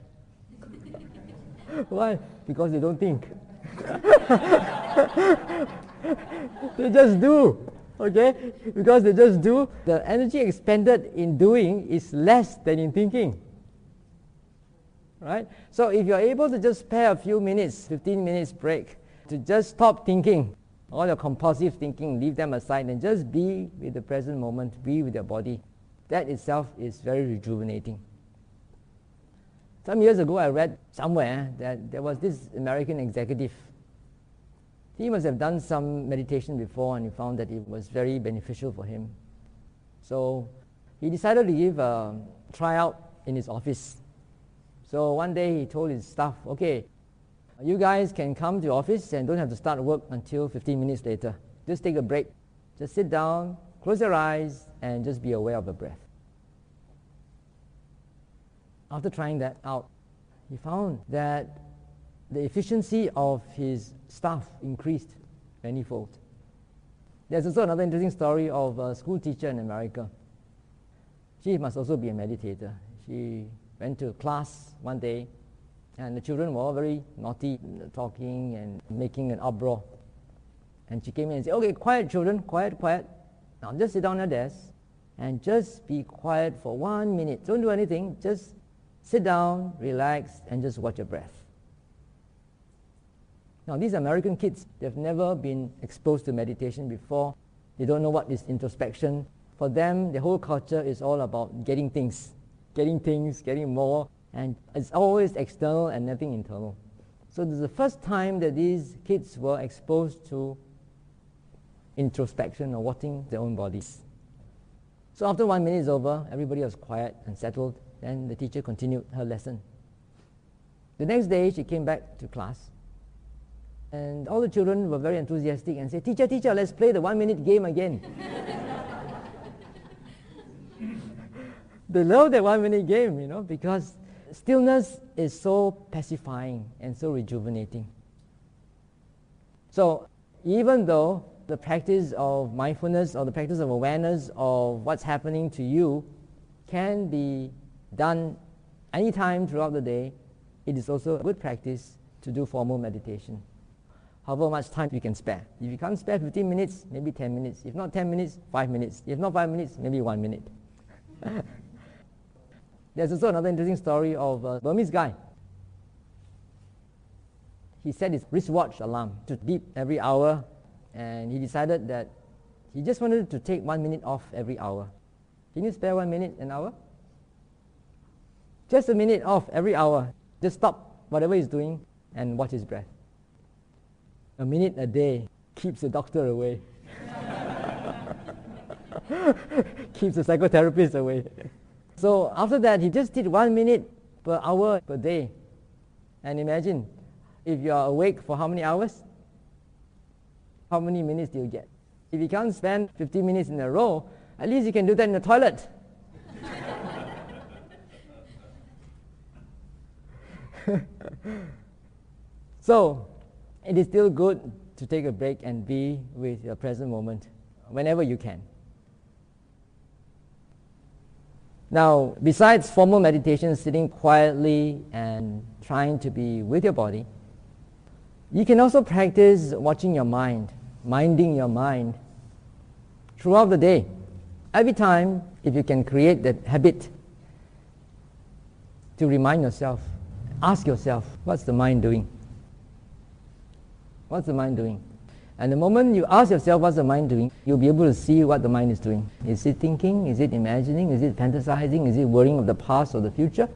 Why? Because they don't think. They just do. Okay? Because they just do. The energy expended in doing is less than in thinking. Right? So if you're able to just spare a few minutes, 15 minutes break, to just stop thinking, all your compulsive thinking, leave them aside and just be with the present moment, be with your body, that itself is very rejuvenating. Some years ago I read somewhere that there was this American executive. He must have done some meditation before, and he found that it was very beneficial for him. So he decided to give a tryout in his office. So one day he told his staff, okay, you guys can come to office and don't have to start work until 15 minutes later. Just take a break. Just sit down, close your eyes, and just be aware of the breath. After trying that out, he found that the efficiency of his staff increased manifold. There's also another interesting story of a school teacher in America. She must also be a meditator. She went to class one day, and the children were all very naughty, talking and making an uproar. And she came in and said, okay, quiet children, quiet, quiet. Now just sit down at your desk and just be quiet for 1 minute. Don't do anything, just sit down, relax, and just watch your breath. Now these American kids, they've never been exposed to meditation before. They don't know what is introspection. For them, the whole culture is all about getting things, getting more, and it's always external and nothing internal. So this is the first time that these kids were exposed to introspection or watching their own bodies. So after 1 minute is over, everybody was quiet and settled. Then the teacher continued her lesson. The next day, she came back to class, and all the children were very enthusiastic and said, teacher, let's play the 1 minute game again. They love that 1 minute game, because stillness is so pacifying and so rejuvenating. So even though the practice of mindfulness or the practice of awareness of what's happening to you can be done anytime throughout the day, it is also a good practice to do formal meditation. However much time you can spare. If you can't spare 15 minutes, maybe 10 minutes. If not 10 minutes, 5 minutes. If not 5 minutes, maybe 1 minute. There's also another interesting story of a Burmese guy. He set his wristwatch alarm to beep every hour, and he decided that he just wanted to take 1 minute off every hour. Can you spare 1 minute an hour? Just a minute off every hour. Just stop whatever he's doing and watch his breath. A minute a day keeps the doctor away. Keeps the psychotherapist away. So after that, he just did 1 minute per hour per day. And imagine, if you are awake for how many hours? How many minutes do you get? If you can't spend 15 minutes in a row, at least you can do that in the toilet. So, it is still good to take a break and be with your present moment whenever you can. Now, besides formal meditation, sitting quietly and trying to be with your body, you can also practice watching your mind, minding your mind throughout the day. Every time, if you can create that habit to remind yourself, ask yourself, what's the mind doing? What's the mind doing? And the moment you ask yourself what's the mind doing, you'll be able to see what the mind is doing. Is it thinking? Is it imagining? Is it fantasizing? Is it worrying of the past or the future?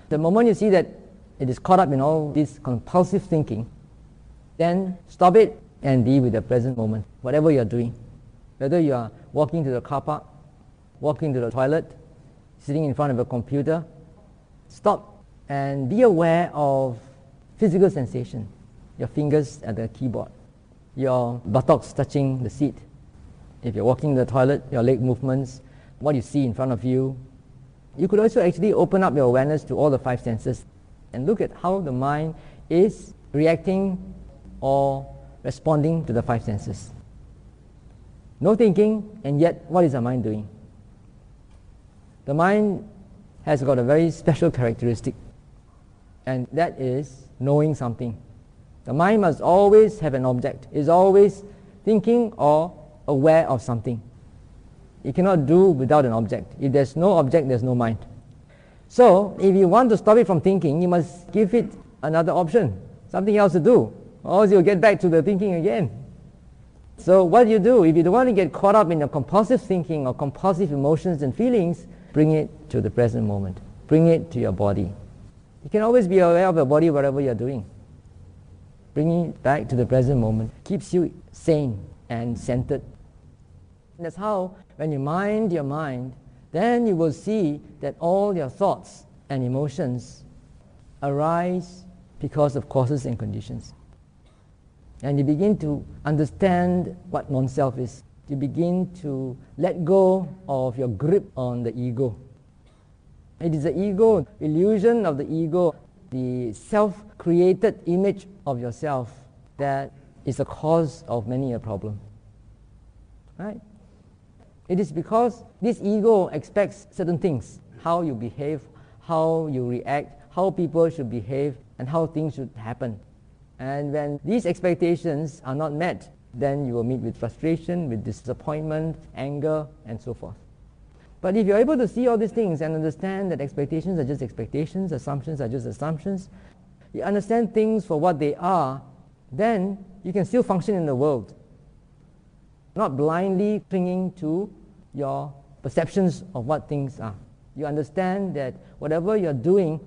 The moment you see that it is caught up in all this compulsive thinking, then stop it and be with the present moment, whatever you're doing. Whether you are walking to the car park, walking to the toilet, sitting in front of a computer, stop and be aware of physical sensation. Your fingers at the keyboard, your buttocks touching the seat. If you're walking to the toilet, your leg movements, what you see in front of you. You could also actually open up your awareness to all the five senses and look at how the mind is reacting or responding to the five senses. No thinking, and yet what is the mind doing? The mind has got a very special characteristic, and that is knowing something. The mind must always have an object, is always thinking or aware of something. It cannot do without an object. If there's no object, there's no mind. So, if you want to stop it from thinking, you must give it another option, something else to do, or else you'll get back to the thinking again. So what do? If you don't want to get caught up in your compulsive thinking or compulsive emotions and feelings, bring it to the present moment. Bring it to your body. You can always be aware of your body whatever you're doing. Bringing it back to the present moment keeps you sane and centered. And that's how, when you mind your mind, then you will see that all your thoughts and emotions arise because of causes and conditions. And you begin to understand what non-self is. You begin to let go of your grip on the ego. It is the ego, illusion of the ego, the self-created image of yourself that is the cause of many a problem. Right? It is because this ego expects certain things, how you behave, how you react, how people should behave, and how things should happen. And when these expectations are not met, then you will meet with frustration, with disappointment, anger, and so forth. But if you're able to see all these things and understand that expectations are just expectations, assumptions are just assumptions, you understand things for what they are, then you can still function in the world. Not blindly clinging to your perceptions of what things are. You understand that whatever you're doing,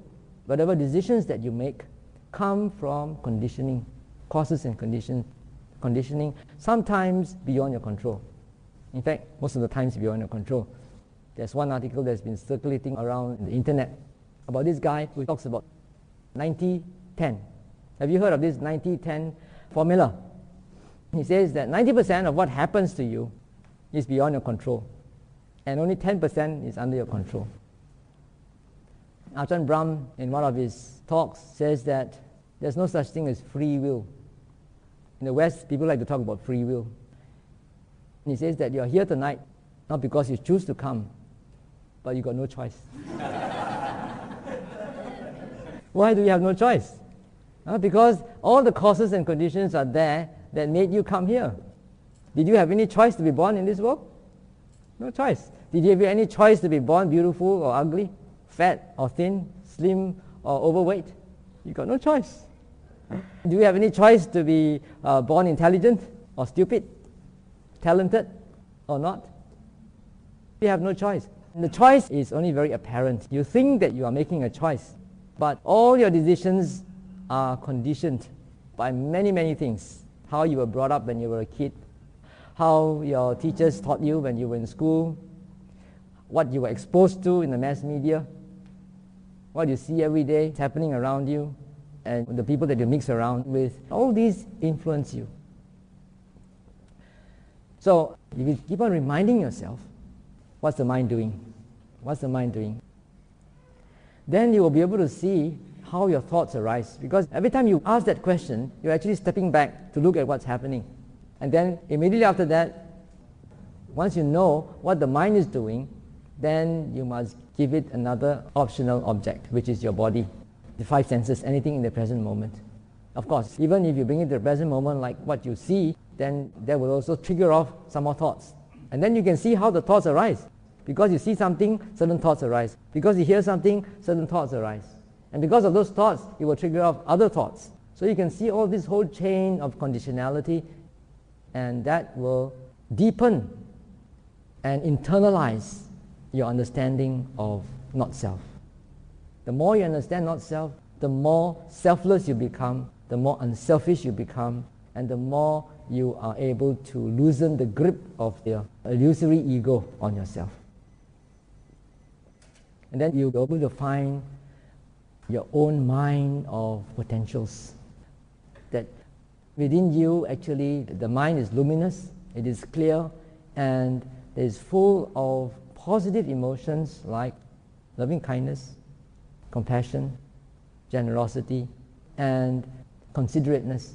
whatever decisions that you make, come from conditioning, causes and conditioning, sometimes beyond your control. In fact, most of the times beyond your control. There's one article that's been circulating around the internet about this guy who talks about 90-10. Have you heard of this 90-10 formula? He says that 90% of what happens to you is beyond your control, and only 10% is under your control. Ajahn Brahm, in one of his talks, says that there's no such thing as free will. In the West, people like to talk about free will. And he says that you're here tonight, not because you choose to come, but you got no choice. Why do you have no choice? Because all the causes and conditions are there that made you come here. Did you have any choice to be born in this world? No choice. Did you have any choice to be born beautiful or ugly, fat or thin, slim or overweight? You got no choice. Do you have any choice to be born intelligent or stupid, talented or not? You have no choice. And the choice is only very apparent. You think that you are making a choice, but all your decisions are conditioned by many, many things. How you were brought up when you were a kid, how your teachers taught you when you were in school, what you were exposed to in the mass media, what you see every day happening around you, and the people that you mix around with. All these influence you. So if you keep on reminding yourself, what's the mind doing? What's the mind doing? Then you will be able to see how your thoughts arise. Because every time you ask that question, you're actually stepping back to look at what's happening. And then immediately after that, once you know what the mind is doing, then you must give it another optional object, which is your body, the five senses, anything in the present moment. Of course, even if you bring it to the present moment, like what you see, then that will also trigger off some more thoughts. And then you can see how the thoughts arise. Because you see something, certain thoughts arise. Because you hear something, certain thoughts arise. And because of those thoughts, it will trigger off other thoughts. So you can see all this whole chain of conditionality, and that will deepen and internalize your understanding of not self. The more you understand not self, the more selfless you become, the more unselfish you become, and the more you are able to loosen the grip of your illusory ego on yourself. And then you'll be able to find your own mind of potentials. That within you, actually, the mind is luminous, it is clear, and it is full of positive emotions like loving kindness, compassion, generosity, and considerateness.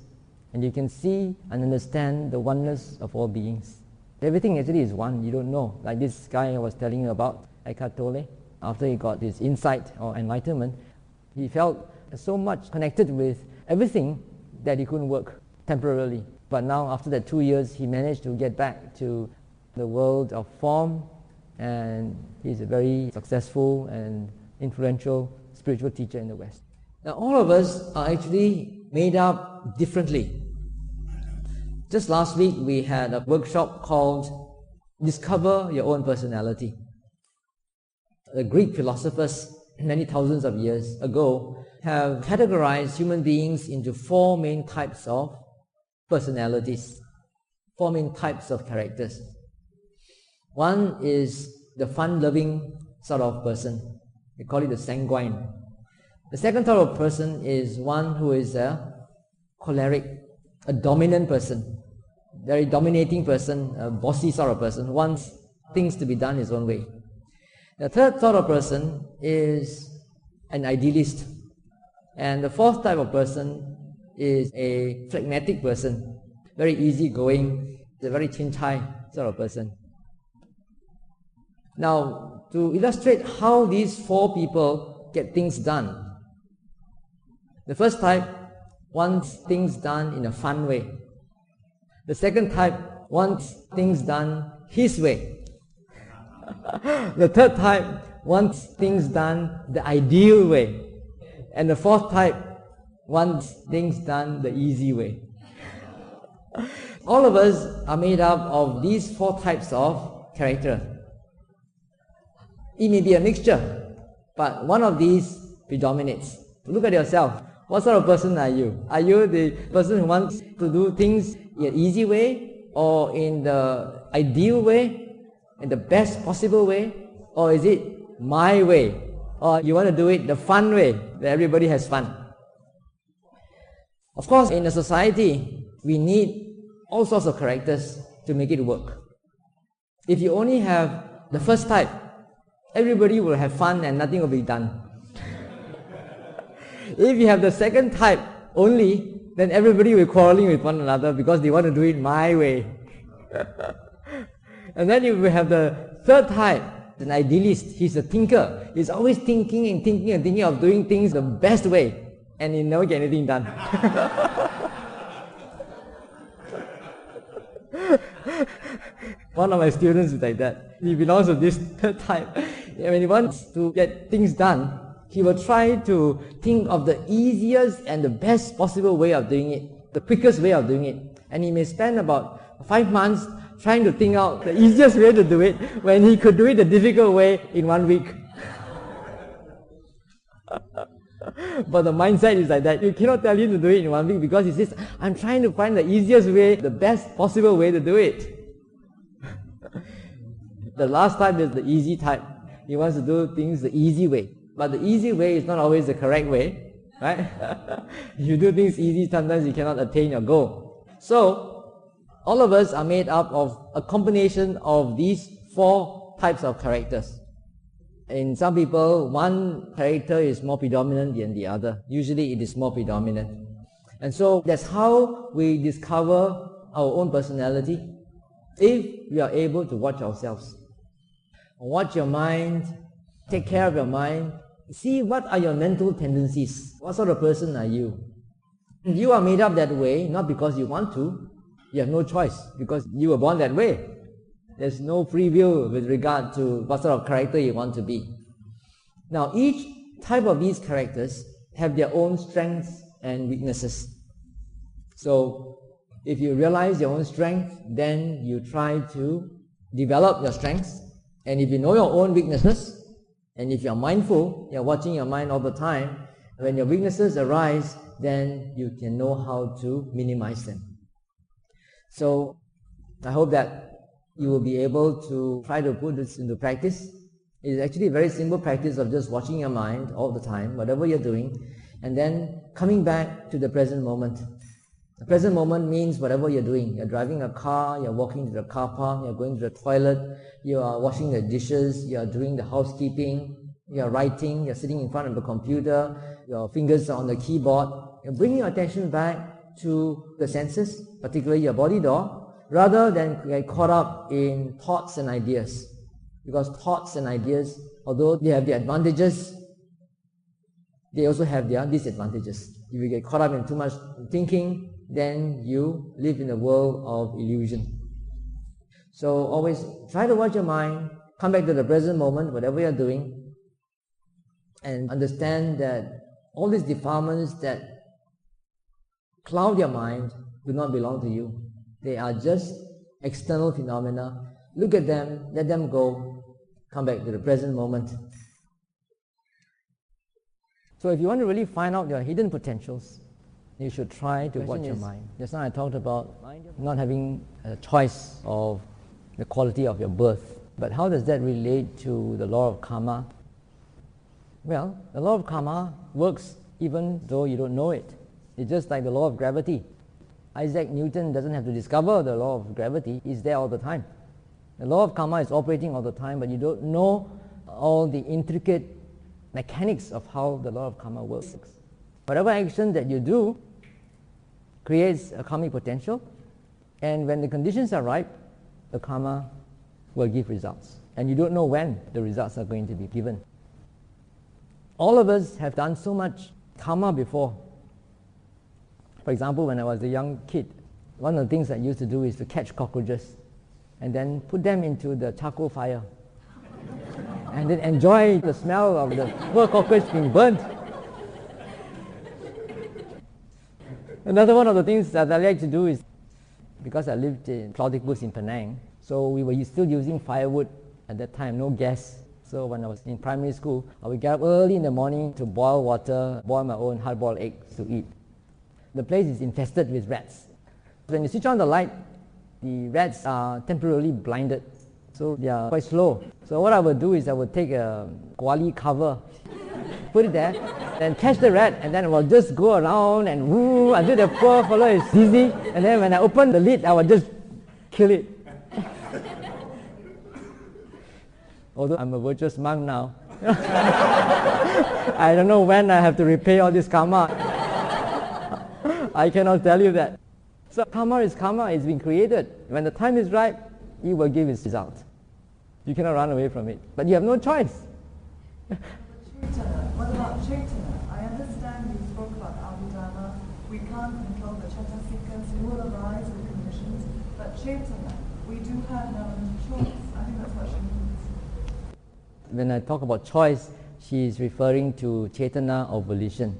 And you can see and understand the oneness of all beings. Everything actually is one, you don't know. Like this guy I was telling you about, Eckhart Tolle, after he got his insight or enlightenment, he felt so much connected with everything that he couldn't work temporarily. But now, after that 2 years, he managed to get back to the world of form, and he's a very successful and influential spiritual teacher in the West. Now, all of us are actually made up differently. Just last week, we had a workshop called Discover Your Own Personality. The Greek philosophers, many thousands of years ago, have categorized human beings into 4 main types of personalities, 4 main types of characters. One is the fun-loving sort of person. We call it the sanguine. The second type of person is one who is a choleric, a dominant person, very dominating person, a bossy sort of person, who wants things to be done his own way. The third sort of person is an idealist. And the fourth type of person is a phlegmatic person, very easygoing, a very chin-chai sort of person. Now, to illustrate how these 4 people get things done, the first type wants things done in a fun way. The second type wants things done his way. The third type wants things done the ideal way. And the fourth type wants things done the easy way. All of us are made up of these 4 types of character. It may be a mixture, but one of these predominates. Look at yourself. What sort of person are you? Are you the person who wants to do things in an easy way, or in the ideal way, in the best possible way? Or is it my way? Or you want to do it the fun way, where everybody has fun? Of course, in a society, we need all sorts of characters to make it work. If you only have the first type, everybody will have fun and nothing will be done. If you have the second type only, then everybody will be quarreling with one another because they want to do it my way. And then you will have the third type, an idealist. He's a thinker. He's always thinking and thinking and thinking of doing things the best way, and he never get anything done. One of my students is like that. He belongs to this third type. When he wants to get things done, he will try to think of the easiest and the best possible way of doing it, the quickest way of doing it. And he may spend about 5 months trying to think out the easiest way to do it when he could do it the difficult way in 1 week. But the mindset is like that. You cannot tell him to do it in 1 week because he says, I'm trying to find the easiest way, the best possible way to do it. The last type is the easy type. He wants to do things the easy way. But the easy way is not always the correct way, right? If you do things easy, sometimes you cannot attain your goal. So, all of us are made up of a combination of these 4 types of characters. In some people, one character is more predominant than the other. Usually it is more predominant. And so that's how we discover our own personality, if we are able to watch ourselves. Watch your mind, take care of your mind, see what are your mental tendencies, what sort of person are you. You are made up that way, not because you want to, you have no choice, because you were born that way. There's no free will with regard to what sort of character you want to be. Now, each type of these characters have their own strengths and weaknesses. So if you realize your own strength, then you try to develop your strengths. And if you know your own weaknesses, and if you're mindful, you're watching your mind all the time, when your weaknesses arise, then you can know how to minimize them. So I hope that you will be able to try to put this into practice. It is actually a very simple practice of just watching your mind all the time, whatever you're doing, and then coming back to the present moment. The present moment means whatever you're doing. You're driving a car, you're walking to the car park, you're going to the toilet, you are washing the dishes, you're doing the housekeeping, you're writing, you're sitting in front of the computer, your fingers are on the keyboard. You're bringing your attention back to the senses, particularly your body door, rather than get caught up in thoughts and ideas. Because thoughts and ideas, although they have their advantages, they also have their disadvantages. If you get caught up in too much thinking, then you live in a world of illusion. So always try to watch your mind, come back to the present moment, whatever you're doing, and understand that all these defilements that cloud your mind do not belong to you. They are just external phenomena. Look at them, let them go, come back to the present moment. So if you want to really find out your hidden potentials, you should try to watch your mind. Just now I talked about not having a choice of the quality of your birth. But how does that relate to the law of karma? Well, the law of karma works even though you don't know it. It's just like the law of gravity. Isaac Newton doesn't have to discover the law of gravity. It's there all the time. The law of karma is operating all the time, but you don't know all the intricate mechanics of how the law of karma works. Whatever action that you do creates a karmic potential, and when the conditions are ripe, the karma will give results. And you don't know when the results are going to be given. All of us have done so much karma before. For example, when I was a young kid, one of the things I used to do is to catch cockroaches and then put them into the charcoal fire and then enjoy the smell of the poor cockroach being burnt. Another one of the things that I like to do is, because I lived in Claudicus in Penang, so we were still using firewood at that time, no gas. So when I was in primary school, I would get up early in the morning to boil water, boil my own hard-boiled eggs to eat. The place is infested with rats. When you switch on the light, the rats are temporarily blinded, so they are quite slow. So what I would do is I would take a koali cover, put it there, then catch the rat, and then I will just go around and woo until the poor fellow is dizzy, and then when I open the lid, I will just kill it. Although I'm a virtuous monk now, I don't know when I have to repay all this karma. I cannot tell you that. So karma, it's been created. When the time is right, it will give its result. You cannot run away from it. But you have no choice. What about Chaitanya? I understand you spoke about Abhidharma. We can't control the Chaitasikas who will arise with conditions. But Chaitanya, we do have an element of choice. I think that's what she means. When I talk about choice, she is referring to Chaitanya or volition.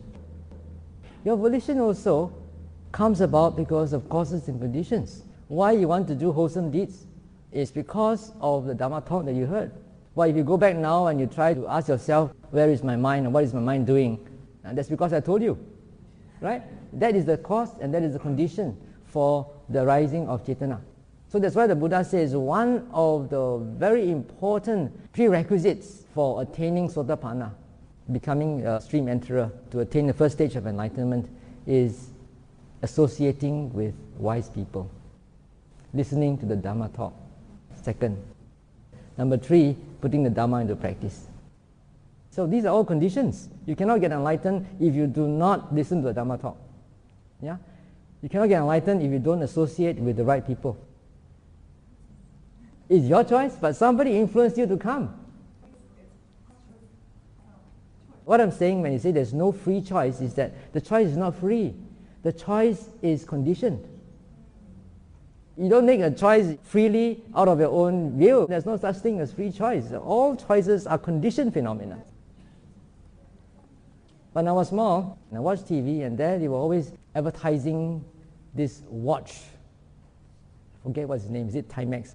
Your volition also comes about because of causes and conditions. Why you want to do wholesome deeds is because of the Dhamma talk that you heard. Why, if you go back now and you try to ask yourself, where is my mind and what is my mind doing? And that's because I told you, right? That is the cause and that is the condition for the rising of Chaitanya. So that's why the Buddha says one of the very important prerequisites for attaining Sotapanna, becoming a stream enterer, to attain the first stage of enlightenment, is associating with wise people, listening to the Dhamma talk. Second. Number 3, putting the Dhamma into practice. So these are all conditions. You cannot get enlightened if you do not listen to the Dhamma talk. Yeah? You cannot get enlightened if you don't associate with the right people. It's your choice, but somebody influenced you to come. What I'm saying when you say there's no free choice is that the choice is not free. The choice is conditioned. You don't make a choice freely out of your own will. There's no such thing as free choice. All choices are conditioned phenomena. When I was small, I watched TV, and there they were always advertising this watch. Forget what's his name, is it Timex?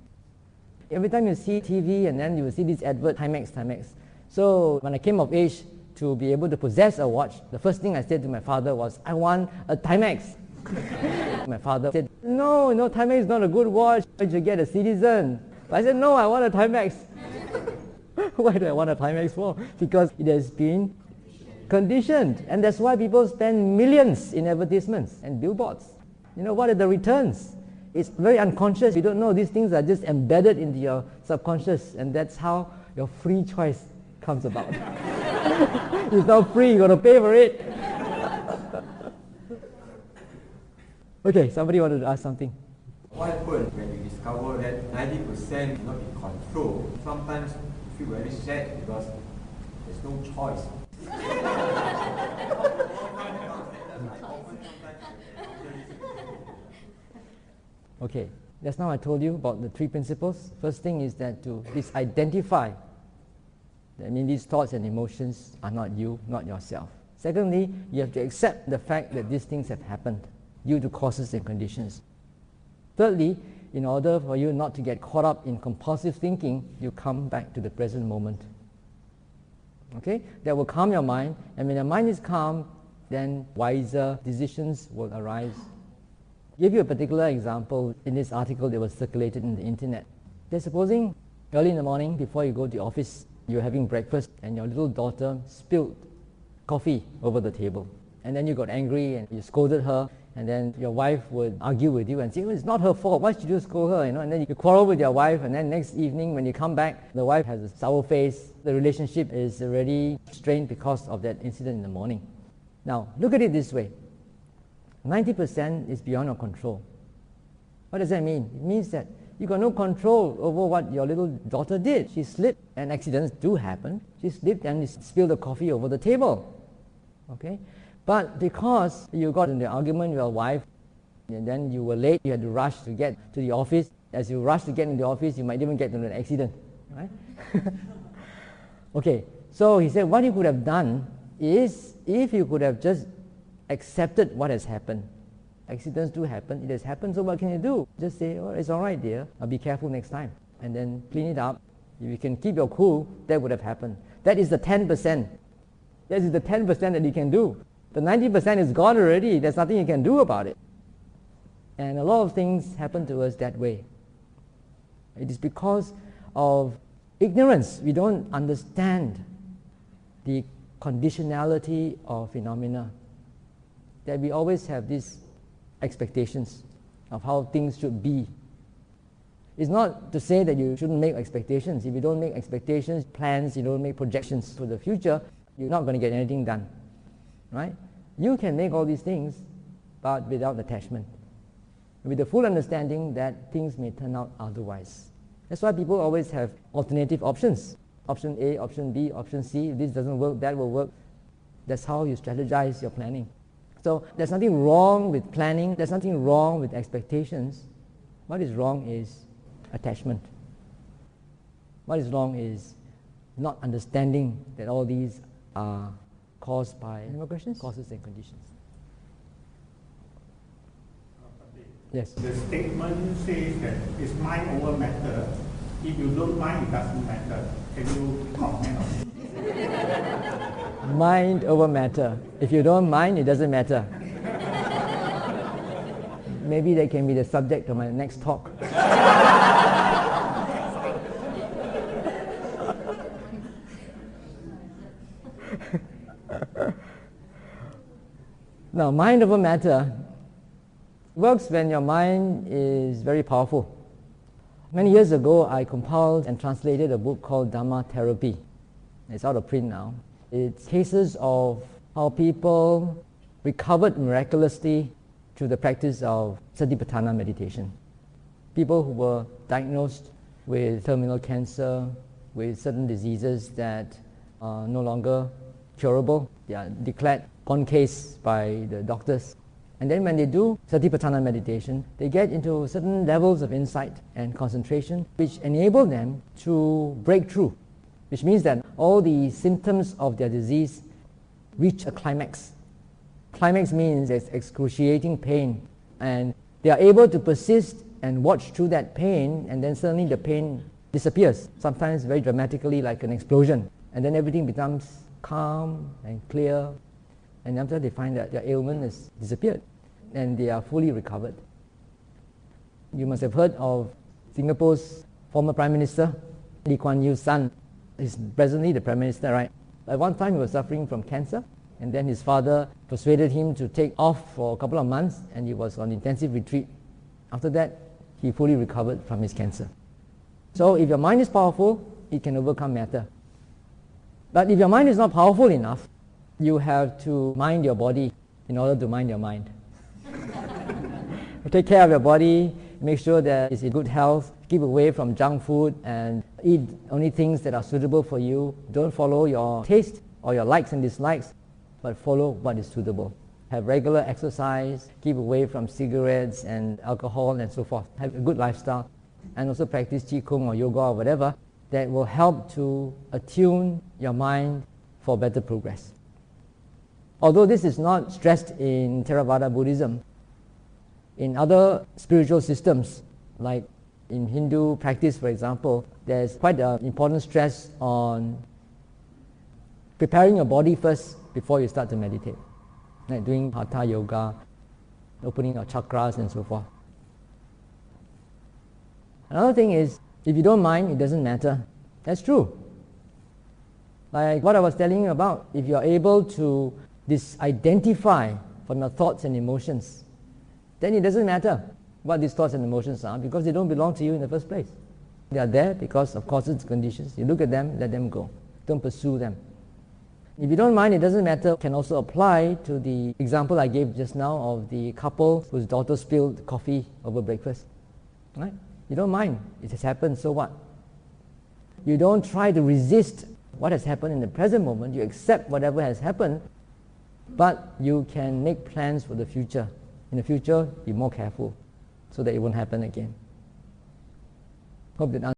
Every time you see TV, and then you will see this advert, Timex, Timex. So when I came of age to be able to possess a watch, the first thing I said to my father was, I want a Timex. My father said, no, Timex is not a good watch, you should get a Citizen. But I said, no, I want a Timex. Why do I want a Timex for? Because it has been conditioned, and that's why people spend millions in advertisements and billboards. What are the returns? It's very unconscious. You don't know. These things are just embedded into your subconscious, and that's how your free choice comes about. It's not free, you got to pay for it. Okay, somebody wanted to ask something. What happens when you discover that 90% cannot be controlled? Sometimes you feel very sad because there's no choice. Okay, just now I told you about the 3 principles. First thing is that to disidentify. I mean, these thoughts and emotions are not you, not yourself. Secondly, you have to accept the fact that these things have happened due to causes and conditions. Thirdly, in order for you not to get caught up in compulsive thinking, you come back to the present moment. Okay? That will calm your mind, and when your mind is calm, then wiser decisions will arise. I'll give you a particular example in this article that was circulated in the internet. Supposing early in the morning, before you go to the office, you're having breakfast and your little daughter spilled coffee over the table. And then you got angry and you scolded her, and then your wife would argue with you and say, well, it's not her fault, why should you scold her? And then you quarrel with your wife, and then next evening when you come back, the wife has a sour face. The relationship is already strained because of that incident in the morning. Now, look at it this way. 90% is beyond your control. What does that mean? It means that you got no control over what your little daughter did. She slipped, and accidents do happen. She slipped and spilled the coffee over the table. Okay? But because you got in the argument with your wife, and then you were late, you had to rush to get to the office. As you rush to get in the office, you might even get into an accident. Right? Okay, so he said what you could have done is, if you could have just accepted what has happened. Accidents do happen, it has happened, so what can you do? Just say, oh, it's all right, dear, I'll be careful next time. And then clean it up. If you can keep your cool, that would have happened. That is the 10%. That is the 10% that you can do. The 90% is gone already. There's nothing you can do about it. And a lot of things happen to us that way. It is because of ignorance. We don't understand the conditionality of phenomena, that we always have these expectations of how things should be. It's not to say that you shouldn't make expectations. If you don't make expectations, plans, you don't make projections for the future, you're not going to get anything done. Right? You can make all these things, but without attachment, with the full understanding that things may turn out otherwise. That's why people always have alternative options. Option A, option B, option C. If this doesn't work, that will work. That's how you strategize your planning. So there's nothing wrong with planning. There's nothing wrong with expectations. What is wrong is attachment. What is wrong is not understanding that all these are caused by any more questions? Causes and conditions. Yes. The statement says that it's mind over matter. If you don't mind, it doesn't matter. Can you comment on it? Mind over matter. If you don't mind, it doesn't matter. Maybe that can be the subject of my next talk. Now, mind over matter works when your mind is very powerful. Many years ago, I compiled and translated a book called Dharma Therapy. It's out of print now. It's cases of how people recovered miraculously through the practice of Satipatthana meditation. People who were diagnosed with terminal cancer, with certain diseases that are no longer curable. They are declared gone case by the doctors. And then when they do Satipatthana meditation, they get into certain levels of insight and concentration which enable them to break through, which means that all the symptoms of their disease reach a climax. Climax means there's excruciating pain, and they are able to persist and watch through that pain, and then suddenly the pain disappears, sometimes very dramatically like an explosion, and then everything becomes calm and clear, and after they find that their ailment has disappeared and they are fully recovered. You must have heard of Singapore's former Prime Minister, Lee Kuan Yew's son. He's presently the Prime Minister, right? At one time he was suffering from cancer, and then his father persuaded him to take off for a couple of months, and he was on intensive retreat. After that, he fully recovered from his cancer. So if your mind is powerful, it can overcome matter. But if your mind is not powerful enough, you have to mind your body in order to mind your mind. Take care of your body, make sure that it's in good health, keep away from junk food and eat only things that are suitable for you. Don't follow your taste or your likes and dislikes, but follow what is suitable. Have regular exercise, keep away from cigarettes and alcohol and so forth. Have a good lifestyle, and also practice Qigong or yoga or whatever that will help to attune your mind for better progress. Although this is not stressed in Theravada Buddhism, in other spiritual systems, like in Hindu practice, for example, there's quite an important stress on preparing your body first before you start to meditate, like doing hatha yoga, opening your chakras and so forth. Another thing is, if you don't mind, it doesn't matter. That's true. Like what I was telling you about, if you're able to disidentify from your thoughts and emotions, then it doesn't matter what these thoughts and emotions are, because they don't belong to you in the first place. They are there because of causes and conditions. You look at them, let them go. Don't pursue them. If you don't mind, it doesn't matter, can also apply to the example I gave just now of the couple whose daughter spilled coffee over breakfast. Right? You don't mind. It has happened, so what? You don't try to resist what has happened in the present moment. You accept whatever has happened, but you can make plans for the future. In the future, be more careful so that it won't happen again. Hope that